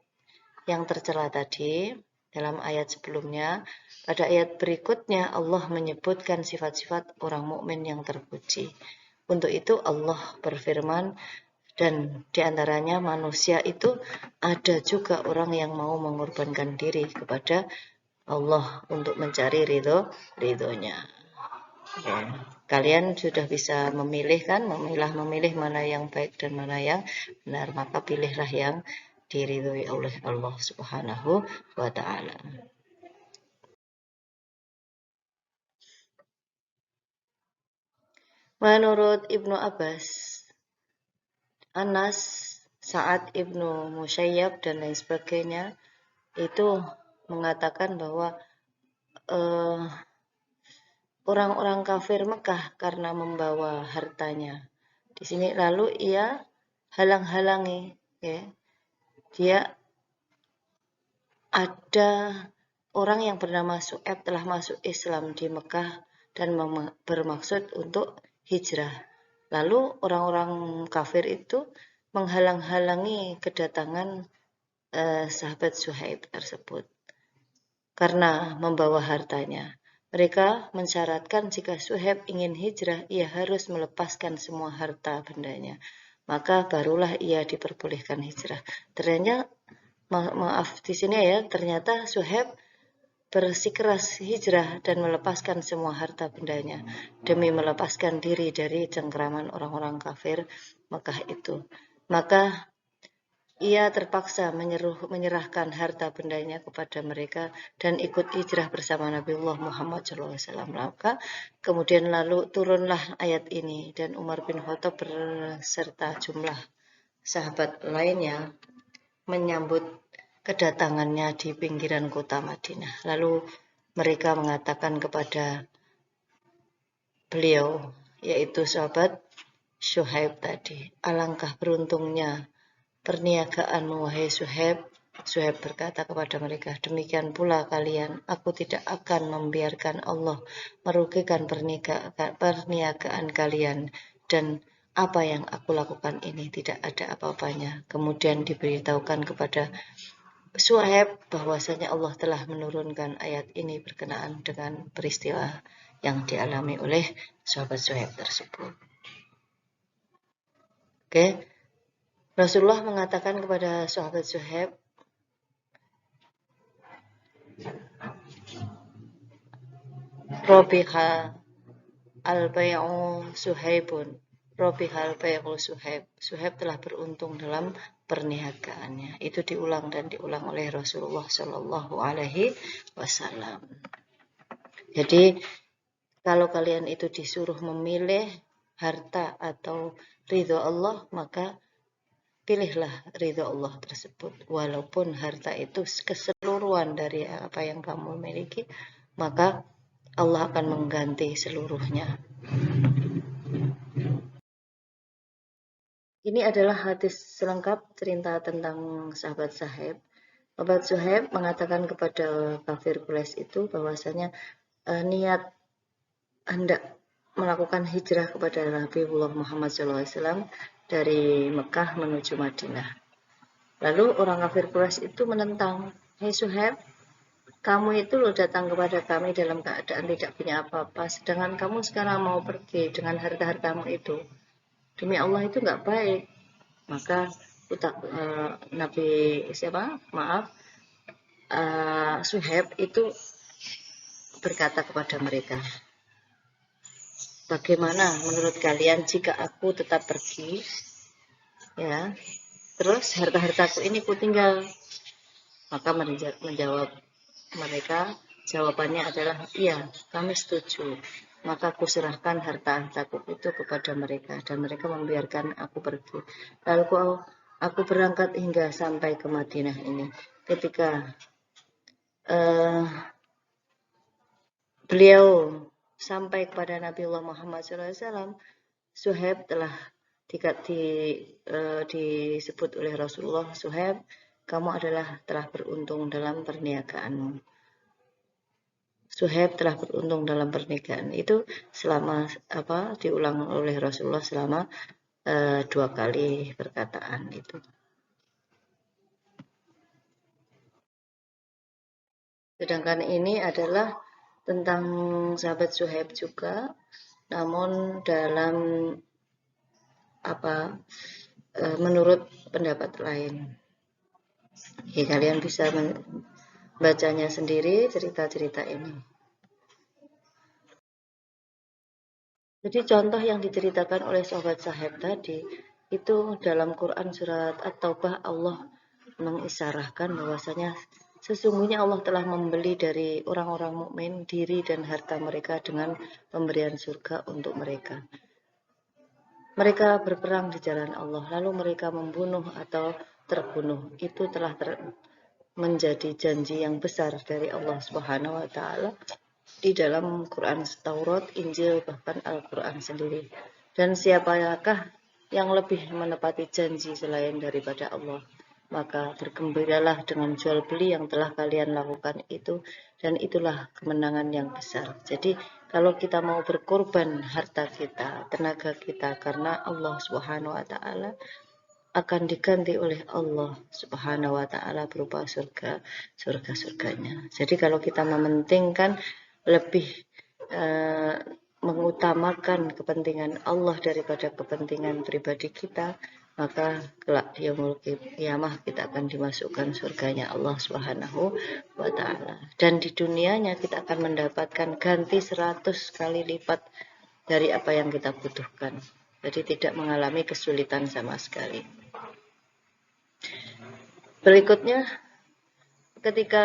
yang tercela tadi dalam ayat sebelumnya, pada ayat berikutnya Allah menyebutkan sifat-sifat orang mukmin yang terpuji. Untuk itu Allah berfirman, dan diantaranya manusia itu ada juga orang yang mau mengorbankan diri kepada Allah untuk mencari ridhonya. Ya. Kalian sudah bisa memilih kan, memilih mana yang baik dan mana yang benar, maka pilihlah yang diridhoi oleh Allah Subhanahu wa taala. Menurut Ibnu Abbas, Anas, Sa'ad Ibnu Musayyab dan lain sebagainya itu mengatakan bahwa orang-orang kafir Mekah karena membawa hartanya di sini, lalu ia halang-halangi, ya. Dia ada orang yang bernama Su'aib telah masuk Islam di Mekah dan bermaksud untuk hijrah. Lalu orang-orang kafir itu menghalang-halangi kedatangan sahabat Suhaib tersebut karena membawa hartanya. Mereka mensyaratkan jika Suhaib ingin hijrah, ia harus melepaskan semua harta bendanya. Maka barulah ia diperbolehkan hijrah. Ternyata, maaf di sini ya, ternyata Suhaib bersikeras hijrah dan melepaskan semua harta bendanya demi melepaskan diri dari cengkeraman orang-orang kafir Mekah itu. Maka ia terpaksa menyerahkan harta bendanya kepada mereka dan ikut hijrah bersama Nabiullah Muhammad SAW. Maka kemudian lalu turunlah ayat ini, dan Umar bin Khattab berserta jumlah sahabat lainnya menyambut kedatangannya di pinggiran kota Madinah. Lalu mereka mengatakan kepada beliau, yaitu sahabat Syuhaib tadi, alangkah beruntungnya perniagaanmu, wahai Suhaib. Suhaib berkata kepada mereka, demikian pula kalian, aku tidak akan membiarkan Allah merugikan perniagaan kalian, dan apa yang aku lakukan ini tidak ada apa-apanya. Kemudian diberitahukan kepada Suhaib bahwasanya Allah telah menurunkan ayat ini berkenaan dengan peristiwa yang dialami oleh sahabat Suhaib tersebut. Oke. Rasulullah mengatakan kepada sahabat Suhaib, Robiha al-bay'u Suhaibun. Robiha al-bay'u Suhaib. Suhaib telah beruntung dalam perniagaannya. Itu diulang dan diulang oleh Rasulullah Shallallahu Alaihi Wasallam. Jadi kalau kalian itu disuruh memilih harta atau ridho Allah, maka pilihlah ridho Allah tersebut. Walaupun harta itu keseluruhan dari apa yang kamu miliki, maka Allah akan mengganti seluruhnya. Ini adalah hadis selengkap cerita tentang sahabat Suhaib. Sahabat Suhaib mengatakan kepada kafir Quraisy itu bahwasanya niat hendak melakukan hijrah kepada Nabiullah Muhammad SAW dari Mekah menuju Madinah. Lalu orang kafir Quraisy itu menentang, "Hei Suhaib, kamu itu loh datang kepada kami dalam keadaan tidak punya apa-apa, sedangkan kamu sekarang mau pergi dengan harta-hartamu itu. Demi Allah itu nggak baik." Maka Nabi Suhaib itu berkata kepada mereka, "Bagaimana menurut kalian jika aku tetap pergi, ya, terus harta-hartaku ini ku tinggal?" Maka menjawab mereka, jawabannya adalah, "Iya, kami setuju." Maka aku serahkan harta-hartaku itu kepada mereka dan mereka membiarkan aku pergi. Lalu aku berangkat hingga sampai ke Madinah ini. Ketika beliau sampai kepada Nabiullah Muhammad SAW, Suhaib telah disebut oleh Rasulullah, "Suhaib, kamu telah beruntung dalam perniagaanmu." Suhaib telah beruntung dalam pernikahan itu selama diulang oleh Rasulullah selama 2 kali perkataan itu. Sedangkan ini adalah tentang sahabat Suhaib juga, namun dalam menurut pendapat lain. Ya, kalian bisa bacanya sendiri cerita-cerita ini. Jadi contoh yang diceritakan oleh sahabat Suhaib tadi itu dalam Quran surat At-Taubah, Allah mengisarahkan bahwasanya sesungguhnya Allah telah membeli dari orang-orang mukmin diri dan harta mereka dengan pemberian surga untuk mereka. Mereka berperang di jalan Allah, lalu mereka membunuh atau terbunuh. Itu telah menjadi janji yang besar dari Allah Subhanahu wa Ta'ala di dalam Quran Taurat, Injil, bahkan Al-Quran sendiri. Dan siapakah yang lebih menepati janji selain daripada Allah? Maka bergembiralah dengan jual beli yang telah kalian lakukan itu, dan itulah kemenangan yang besar. Jadi kalau kita mau berkorban harta kita, tenaga kita karena Allah Subhanahu wa Ta'ala, akan diganti oleh Allah Subhanahu wa Ta'ala berupa surganya. Jadi kalau kita mementingkan lebih mengutamakan kepentingan Allah daripada kepentingan pribadi kita, maka kelak yaumul qiyamah kita akan dimasukkan surganya Allah Subhanahu wa Ta'ala. Dan di dunianya kita akan mendapatkan ganti 100 kali lipat dari apa yang kita butuhkan. Jadi tidak mengalami kesulitan sama sekali. Berikutnya, ketika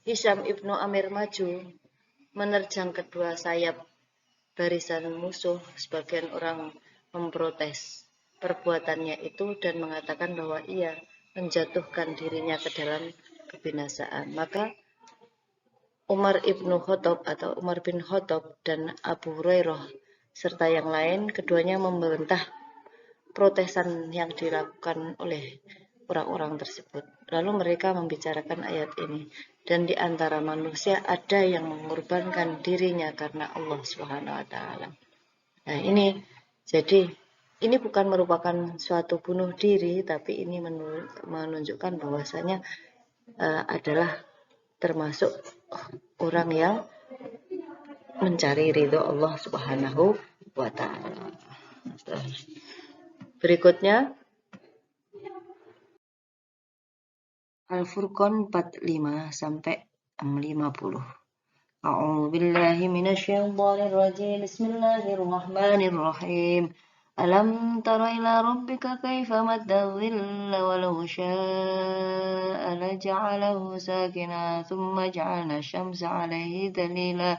Hisham ibnu Amir maju menerjang kedua sayap barisan musuh, sebagian orang memprotes perbuatannya itu dan mengatakan bahwa ia menjatuhkan dirinya ke dalam kebinasaan. Maka Umar bin Khattab dan Abu Hurairah serta yang lain, keduanya membantah protesan yang dilakukan oleh orang-orang tersebut. Lalu mereka membicarakan ayat ini. Dan di antara manusia ada yang mengorbankan dirinya karena Allah Subhanahu wa Ta'ala. Nah, ini bukan merupakan suatu bunuh diri, tapi ini menunjukkan bahwasanya adalah termasuk orang yang mencari ridho Allah Subhanahu wa Ta'ala. Berikutnya, Al-Furqan 45 sampai 50. A'udzu billahi minasyaitonir rajim. Bismillahirrahmanirrahim. Alam tara ila rabbika kaifa madda dhilla walau syaa laja'alahu sakina thumma ja'alna syamsa 'alaihi dalila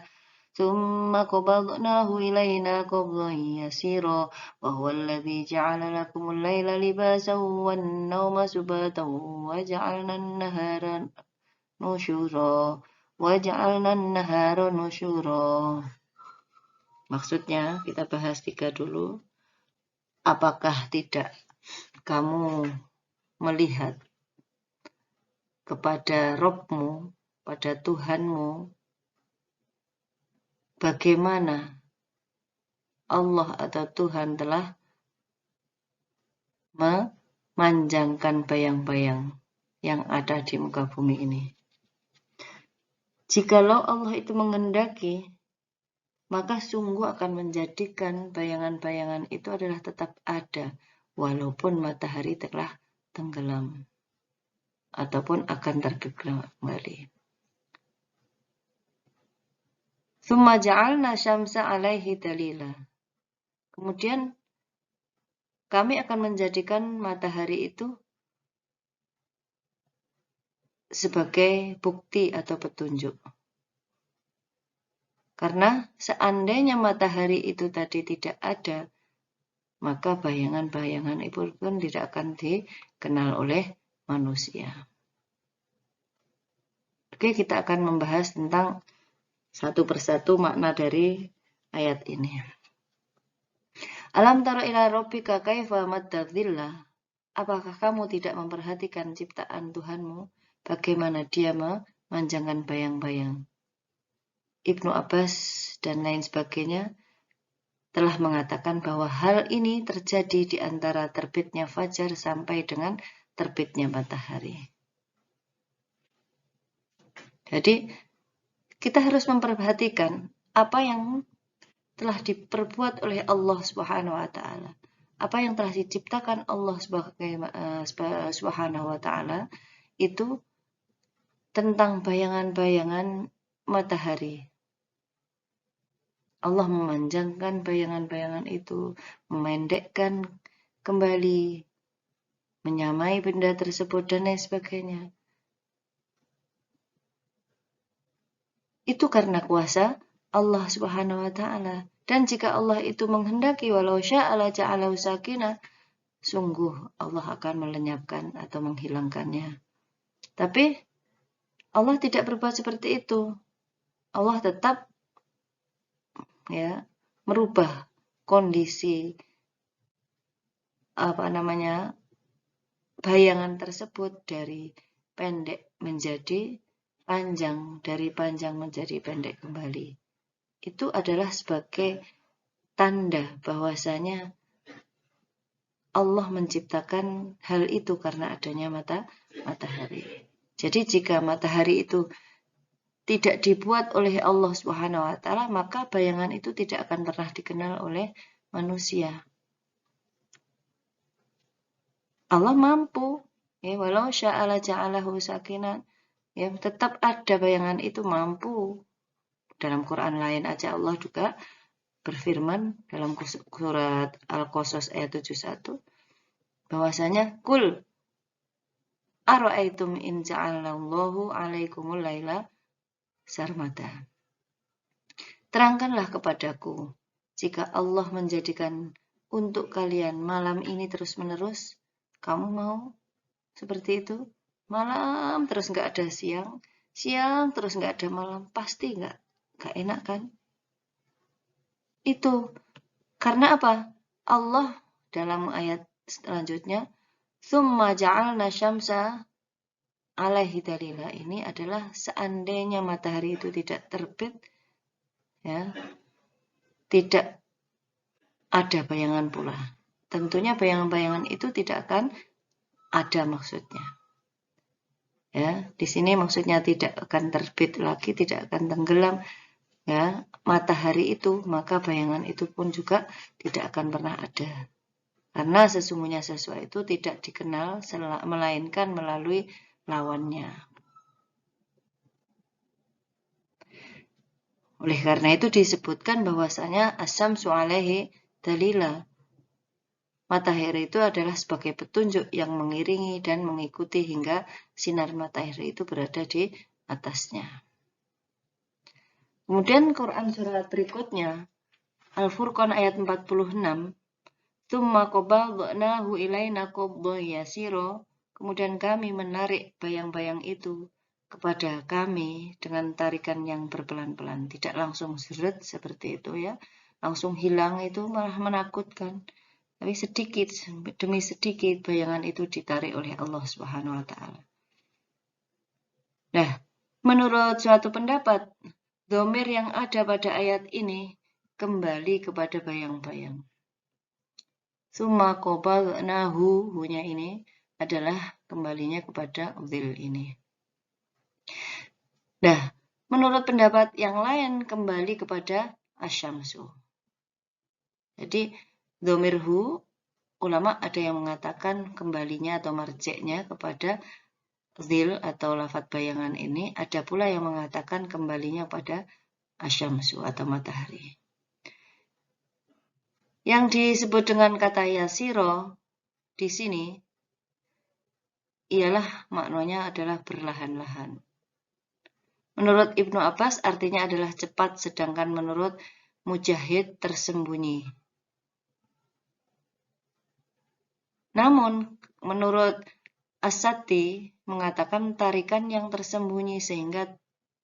ثم قبضناه إلينا قبضا يسيرا وهو الذي جعل لكم الليل لباسا والنوم سباتا وجعلنا النهار نشورا. Maksudnya kita bahas 3 dulu. Apakah tidak kamu melihat kepada Rabbmu, pada Tuhanmu, bagaimana Allah atau Tuhan telah memanjangkan bayang-bayang yang ada di muka bumi ini. Jikalau Allah itu menghendaki, maka sungguh akan menjadikan bayangan-bayangan itu adalah tetap ada, walaupun matahari telah tenggelam ataupun akan terbit kembali. Tsumma ja'alna syamsa 'alaihi dalila. Kemudian kami akan menjadikan matahari itu sebagai bukti atau petunjuk. Karena seandainya matahari itu tadi tidak ada, maka bayangan-bayangan itu pun tidak akan dikenal oleh manusia. Oke, kita akan membahas tentang satu persatu makna dari ayat ini. Alam tara ila rabbika kaifa madda dhilla. Apakah kamu tidak memperhatikan ciptaan Tuhanmu, bagaimana dia memanjangkan bayang-bayang? Ibnu Abbas dan lain sebagainya telah mengatakan bahwa hal ini terjadi di antara terbitnya fajar sampai dengan terbitnya matahari. Jadi kita harus memperhatikan apa yang telah diperbuat oleh Allah Subhanahu wa taala. Apa yang telah diciptakan Allah Subhanahu wa taala itu tentang bayangan-bayangan matahari. Allah memanjangkan bayangan-bayangan itu, memendekkan kembali, menyamai benda tersebut dan lain sebagainya. Itu karena kuasa Allah Subhanahu wa taala. Dan jika Allah itu menghendaki walau sya'ala ja'alahu sakinah, sungguh Allah akan melenyapkan atau menghilangkannya. Tapi Allah tidak berbuat seperti itu. Allah tetap merubah kondisi bayangan tersebut dari pendek menjadi panjang, dari panjang menjadi pendek kembali. Itu adalah sebagai tanda bahwasanya Allah menciptakan hal itu karena adanya matahari. Jadi jika matahari itu tidak dibuat oleh Allah Subhanahu wa taala, maka bayangan itu tidak akan pernah dikenal oleh manusia. Allah mampu, walau sya'ala ja'alahu sakinan, tetap ada bayangan itu mampu. Dalam Quran lain aja Allah juga berfirman dalam surat Al-Qasas ayat 71 bahwasanya kul ara'aitum in ja'alallahu 'alaikumul laila sarmada. Terangkanlah kepadaku jika Allah menjadikan untuk kalian malam ini terus-menerus, kamu mau seperti itu? Malam terus nggak ada siang, siang terus nggak ada malam, pasti nggak enak kan? Itu karena apa? Allah dalam ayat selanjutnya, tsumma ja'alna syamsa 'alaihi dalila, ini adalah seandainya matahari itu tidak terbit, tidak ada bayangan pula. Tentunya bayangan-bayangan itu tidak akan ada maksudnya. Di sini maksudnya tidak akan terbit lagi, tidak akan tenggelam. Matahari itu, maka bayangan itu pun juga tidak akan pernah ada. Karena sesungguhnya sesuatu itu tidak dikenal melainkan melalui lawannya. Oleh karena itu disebutkan bahwasanya asyamsu alaihi dalila. Matahari itu adalah sebagai petunjuk yang mengiringi dan mengikuti hingga sinar matahari itu berada di atasnya. Kemudian Quran surat berikutnya, Al-Furqan ayat 46, Tsumma qabadnahu ilaina qabdan yasira. Kemudian kami menarik bayang-bayang itu kepada kami dengan tarikan yang berpelan-pelan, tidak langsung seret seperti itu ya. Langsung hilang itu malah menakutkan. Tapi sedikit demi sedikit bayangan itu ditarik oleh Allah Subhanahu wa taala. Nah, menurut suatu pendapat, dhamir yang ada pada ayat ini kembali kepada bayang-bayang. Summa qabadnahu, hu-nya ini adalah kembalinya kepada dhil ini. Nah, menurut pendapat yang lain kembali kepada asyamsu. Jadi dhamir hu, ulama ada yang mengatakan kembalinya atau marjeknya kepada dhil atau lafadz bayangan ini, ada pula yang mengatakan kembalinya pada asyamsu atau matahari. Yang disebut dengan kata yasiro di sini ialah maknanya adalah berlahan-lahan. Menurut Ibnu Abbas artinya adalah cepat, sedangkan menurut Mujahid tersembunyi. Namun menurut As-Satti mengatakan tarikan yang tersembunyi sehingga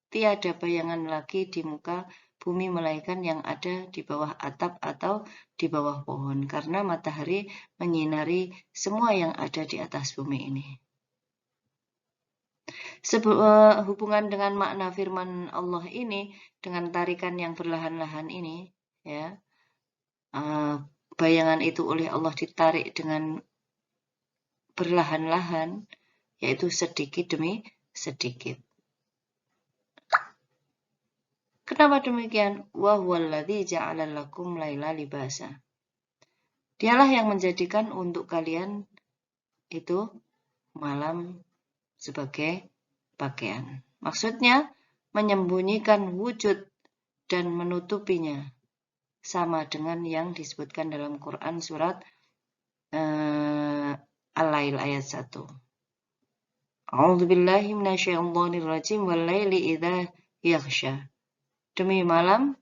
tiada bayangan lagi di muka bumi melainkan yang ada di bawah atap atau di bawah pohon, karena matahari menyinari semua yang ada di atas bumi ini. Hubungan dengan makna firman Allah ini dengan tarikan yang berlahan-lahan ini, ya, bayangan itu oleh Allah ditarik dengan berlahan-lahan, yaitu sedikit demi sedikit. Kenapa demikian? Wa huwallazi ja'ala lakum laila libasa. Dialah yang menjadikan untuk kalian itu malam sebagai pakaian. Maksudnya menyembunyikan wujud dan menutupinya, sama dengan yang disebutkan dalam Quran surat Al-Lail ayat 1. A'udzubillahi minasyaitonirrajim wal-laili idza yaghsha. Demi malam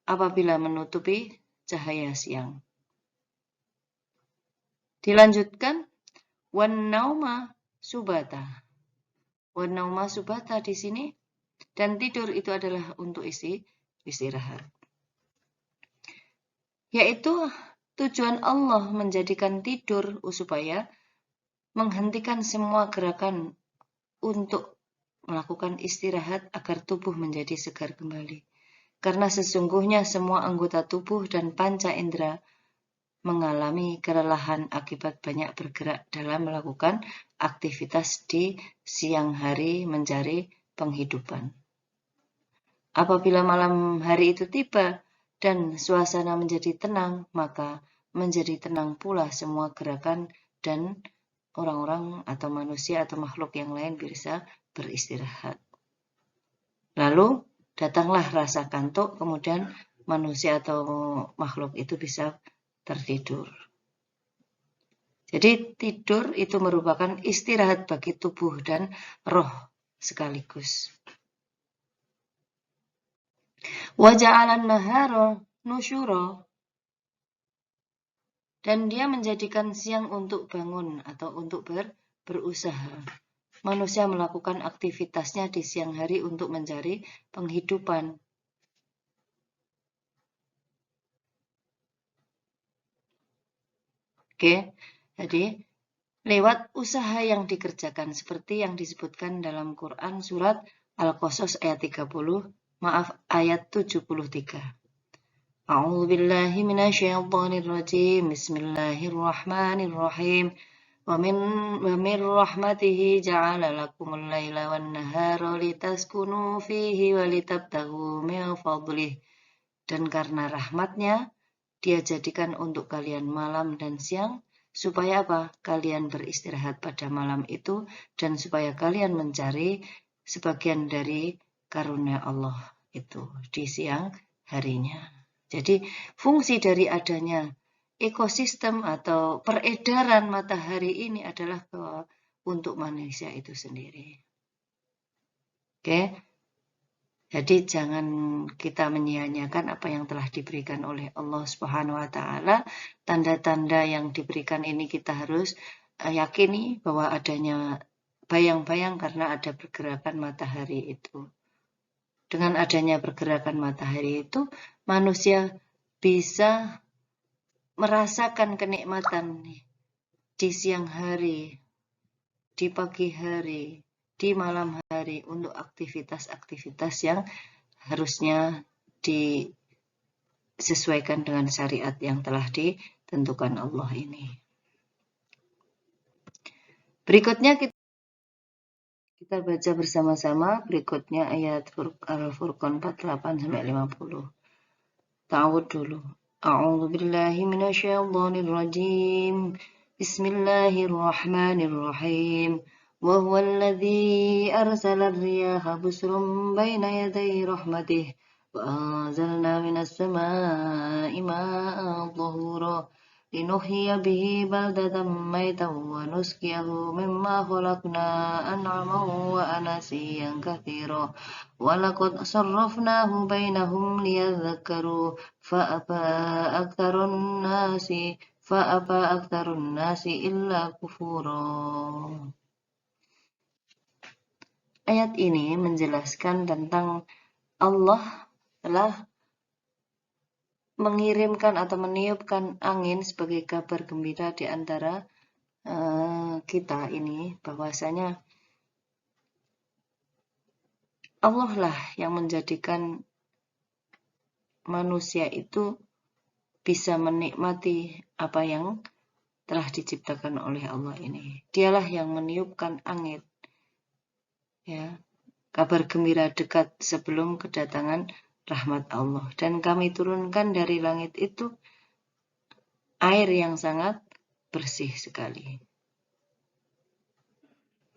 apabila menutupi cahaya siang. Dilanjutkan wan nauma subata. Wan nauma subata di sini dan tidur itu adalah untuk istirahat. Yaitu tujuan Allah menjadikan tidur supaya menghentikan semua gerakan untuk melakukan istirahat agar tubuh menjadi segar kembali. Karena sesungguhnya semua anggota tubuh dan panca indera mengalami kelelahan akibat banyak bergerak dalam melakukan aktivitas di siang hari mencari penghidupan. Apabila malam hari itu tiba dan suasana menjadi tenang, maka menjadi tenang pula semua gerakan dan orang-orang atau manusia atau makhluk yang lain bisa beristirahat. Lalu datanglah rasa kantuk, kemudian manusia atau makhluk itu bisa tertidur. Jadi tidur itu merupakan istirahat bagi tubuh dan roh sekaligus. Wa ja'alan nahara nusyura. Dan dia menjadikan siang untuk bangun atau untuk berusaha. Manusia melakukan aktivitasnya di siang hari untuk mencari penghidupan. Oke, jadi lewat usaha yang dikerjakan seperti yang disebutkan dalam Quran surat Al-Qasas ayat 30, ayat 73. A'udzubillahi minasyaitonirrajim. Bismillahirrahmanirrahim. Wa min rahmatihi ja'ala lakumul laila wan nahara litaskunu fihi wa litabtaghu min fadlih. Dan karena rahmatnya, dia jadikan untuk kalian malam dan siang Supaya apa? Kalian beristirahat pada malam itu dan supaya kalian mencari sebagian dari karunia Allah itu di siang harinya. Jadi fungsi dari adanya ekosistem atau peredaran matahari ini adalah untuk manusia itu sendiri. Oke, jadi jangan kita menyia-nyiakan apa yang telah diberikan oleh Allah Subhanahu wa taala. Tanda-tanda yang diberikan ini kita harus yakini bahwa adanya bayang-bayang karena ada pergerakan matahari itu. Dengan adanya pergerakan matahari itu, manusia bisa merasakan kenikmatan di siang hari, di pagi hari, di malam hari untuk aktivitas-aktivitas yang harusnya disesuaikan dengan syariat yang telah ditentukan Allah ini. Berikutnya kita baca bersama-sama berikutnya ayat Al-Furqan 48-50. Ta'awud dulu. A'udzu billahi minasyaitonir rajim. Bismillahirrahmanirrahim. Wa huwal ladzi arsala ar-riyaha busran baina yaday rahmatih wa anzalna minas samaa'i maa'an tahura linuhyiya bihi baldatan maytan wa nusqiyahu mimma khalaqna an'aman wa anasiyan katsira wa laqad sarrafnahu bainahum liyadhakkaru fa'aba aktsarun nasi illa kufura. Ayat ini menjelaskan tentang Allah telah mengirimkan atau meniupkan angin sebagai kabar gembira di antara kita ini, bahwasanya Allah lah yang menjadikan manusia itu bisa menikmati apa yang telah diciptakan oleh Allah ini. Dialah yang meniupkan angin, ya, kabar gembira dekat sebelum kedatangan rahmat Allah. Dan kami turunkan dari langit itu air yang sangat bersih sekali.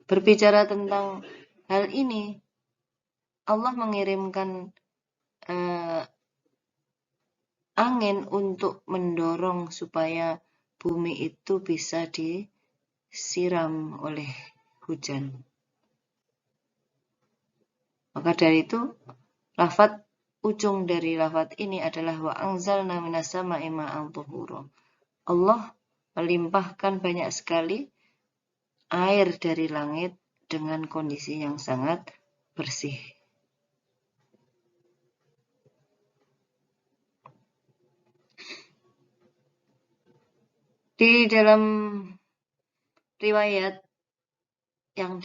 Berbicara tentang hal ini, Allah mengirimkan angin untuk mendorong supaya bumi itu bisa disiram oleh hujan. Maka dari itu, ujung dari lafaz ini adalah wa anzalna minas sama'i ma'an tahura. Allah melimpahkan banyak sekali air dari langit dengan kondisi yang sangat bersih. Di dalam riwayat yang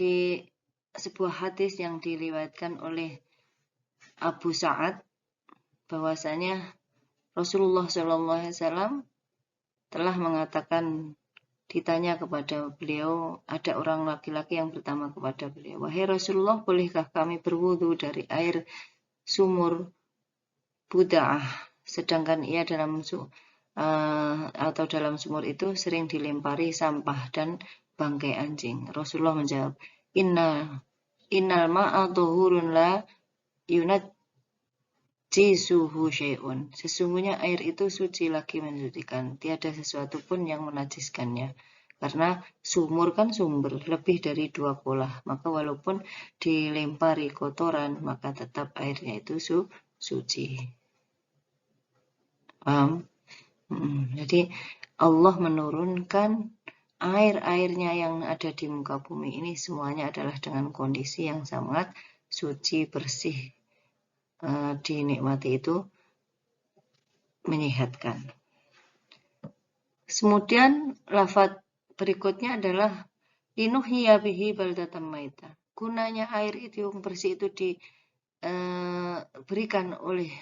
sebuah hadis yang diriwayatkan oleh Abu Sa'ad, bahwasanya Rasulullah SAW telah mengatakan, ditanya kepada beliau, ada orang laki-laki yang bertanya kepada beliau, wahai Rasulullah, bolehkah kami berwudu dari air sumur Buda'ah, sedangkan ia dalam sumur itu sering dilempari sampah dan bangkai anjing. Rasulullah menjawab, innal ma'a tuhurun la yunajjisuhu syai'un. Sesungguhnya air itu suci lagi mensucikan, tiada sesuatu pun yang menajiskannya. Karena sumur kan sumber lebih dari 2 kolah, maka walaupun dilempari kotoran, maka tetap airnya itu suci. Paham? Jadi Allah menurunkan air-airnya yang ada di muka bumi ini semuanya adalah dengan kondisi yang sangat suci, bersih, dinikmati itu menyehatkan. Kemudian lafaz berikutnya adalah linuhyiya bihi baldatan maita. Gunanya air itu yang bersih itu diberikan oleh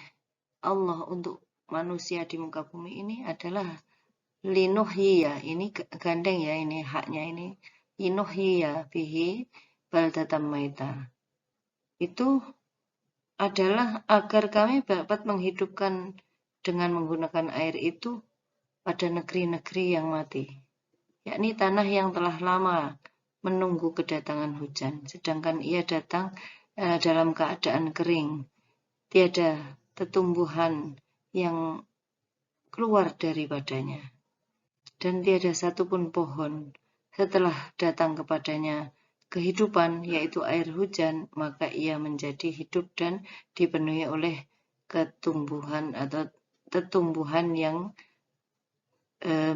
Allah untuk manusia di muka bumi ini adalah linuhyiya, ini gandeng ya, ini haknya ini, linuhyiya bihi baldatan maita. Itu adalah agar kami dapat menghidupkan dengan menggunakan air itu pada negeri-negeri yang mati. yakni tanah yang telah lama menunggu kedatangan hujan, sedangkan ia datang dalam keadaan kering, tiada tetumbuhan yang keluar daripadanya, dan tiada satupun pohon setelah datang kepadanya kehidupan, yaitu air hujan, maka ia menjadi hidup dan dipenuhi oleh ketumbuhan atau tetumbuhan yang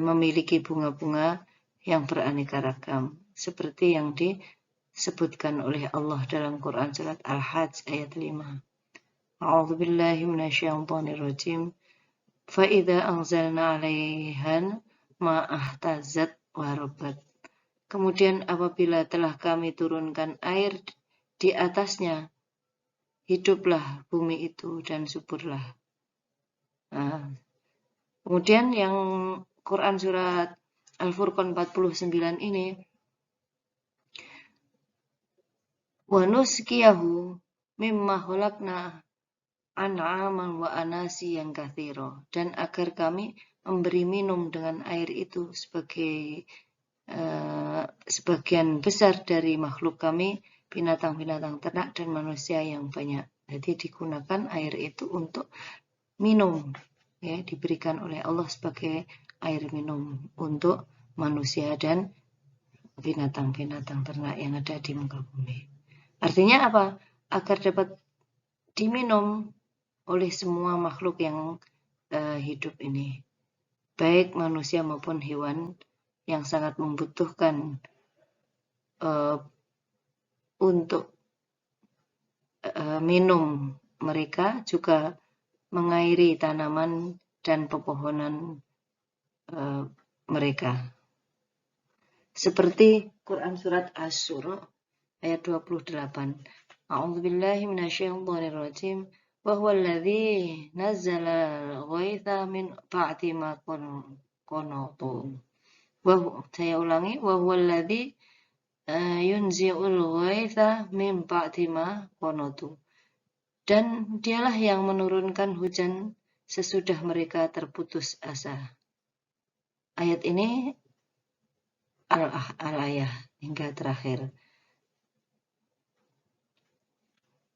memiliki bunga-bunga yang beraneka ragam, seperti yang disebutkan oleh Allah dalam Quran surat Al-Hajj ayat 5. A'udzu billahi minasyaitonir rajim. Fa idza anzalna 'alaihan ma'ahtazat wa rabat. Kemudian apabila telah kami turunkan air di atasnya, hiduplah bumi itu dan suburlah. Nah, kemudian yang Quran surat Al-Furqan 49 ini, wa nusqiyahu mimma khalaqna an'aman wa anasiyan katsira, dan agar kami memberi minum dengan air itu sebagai sebagian besar dari makhluk kami, binatang-binatang ternak dan manusia yang banyak. Jadi digunakan air itu untuk minum, ya, diberikan oleh Allah sebagai air minum untuk manusia dan binatang-binatang ternak yang ada di muka bumi. Artinya apa? Agar dapat diminum oleh semua makhluk yang hidup ini, baik manusia maupun hewan yang sangat membutuhkan untuk minum. Mereka juga mengairi tanaman dan pepohonan mereka. Seperti Quran surat Asy-Syura ayat 28. A'udzubillahi minasyaitonir rajim. Wa huwal ladzi nazzala al-ghaitha min ba'di ma qanatu. Saya ulangi, wa huwal ladzi yunzi'ul ghaitha min ba'di ma qanatu. Dan dialah yang menurunkan hujan sesudah mereka terputus asa. Ayat ini al-ayah hingga terakhir.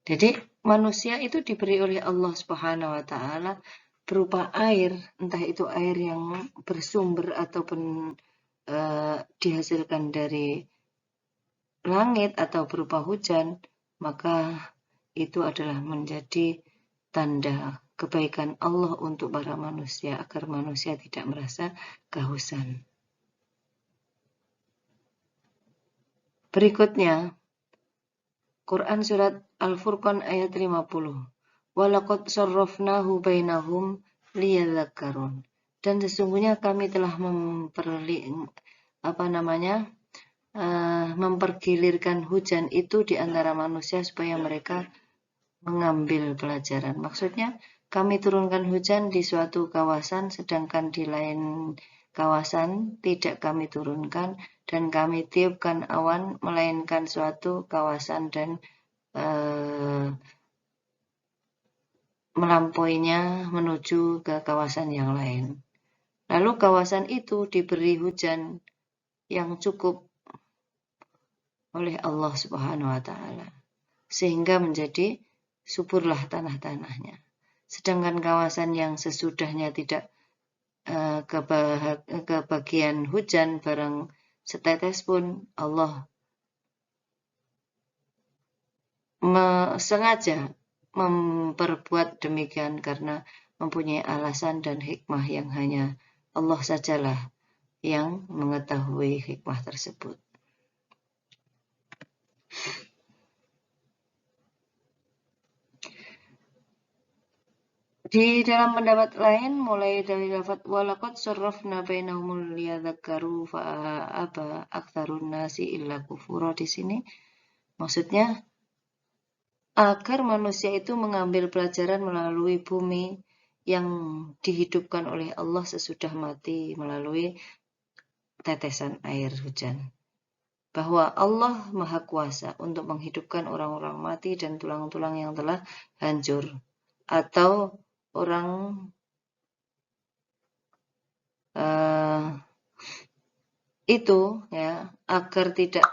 Jadi manusia itu diberi oleh Allah Subhanahu wa taala berupa air, entah itu air yang bersumber ataupun dihasilkan dari langit atau berupa hujan, maka itu adalah menjadi tanda kebaikan Allah untuk para manusia agar manusia tidak merasa kehausan. Berikutnya Quran surat Al-Furqan ayat 50. Walaqad sarrafnahu bainahum liyadhakkarun. Dan sesungguhnya kami telah mempergilirkan hujan itu di antara manusia supaya mereka mengambil pelajaran. Maksudnya kami turunkan hujan di suatu kawasan sedangkan di lain kawasan tidak kami turunkan, dan kami tiupkan awan melainkan suatu kawasan dan melampauinya menuju ke kawasan yang lain. Lalu kawasan itu diberi hujan yang cukup oleh Allah Subhanahu wa taala, sehingga menjadi suburlah tanah-tanahnya. Sedangkan kawasan yang sesudahnya tidak kebagian hujan barang setetes pun, Allah sengaja memperbuat demikian karena mempunyai alasan dan hikmah yang hanya Allah sajalah yang mengetahui hikmah tersebut. Di dalam pendapat lain, mulai dari lafaz walaqad sarrafna bainahum liyadzakkaru fa aba aktsarun nasi illa kufura, di sini maksudnya agar manusia itu mengambil pelajaran melalui bumi yang dihidupkan oleh Allah sesudah mati melalui tetesan air hujan. Bahwa Allah Maha Kuasa untuk menghidupkan orang-orang mati dan tulang-tulang yang telah hancur, atau orang itu ya agar tidak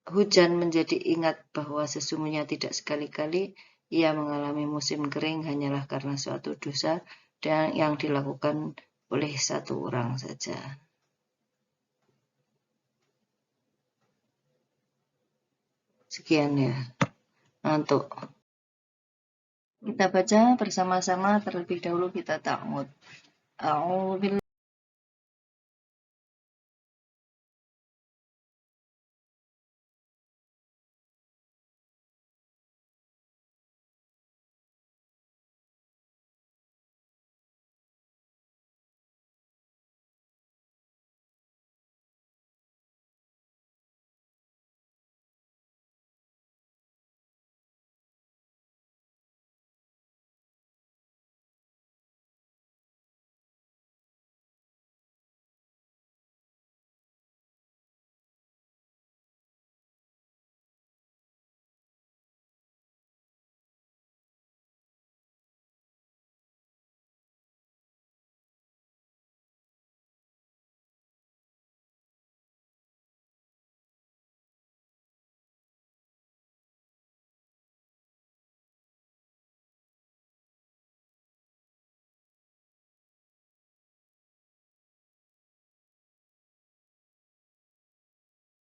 hujan menjadi ingat bahwa sesungguhnya tidak sekali-kali ia mengalami musim kering hanyalah karena suatu dosa dan yang dilakukan oleh satu orang saja. Sekian ya untuk kita baca bersama-sama. Terlebih dahulu kita ta'awudz.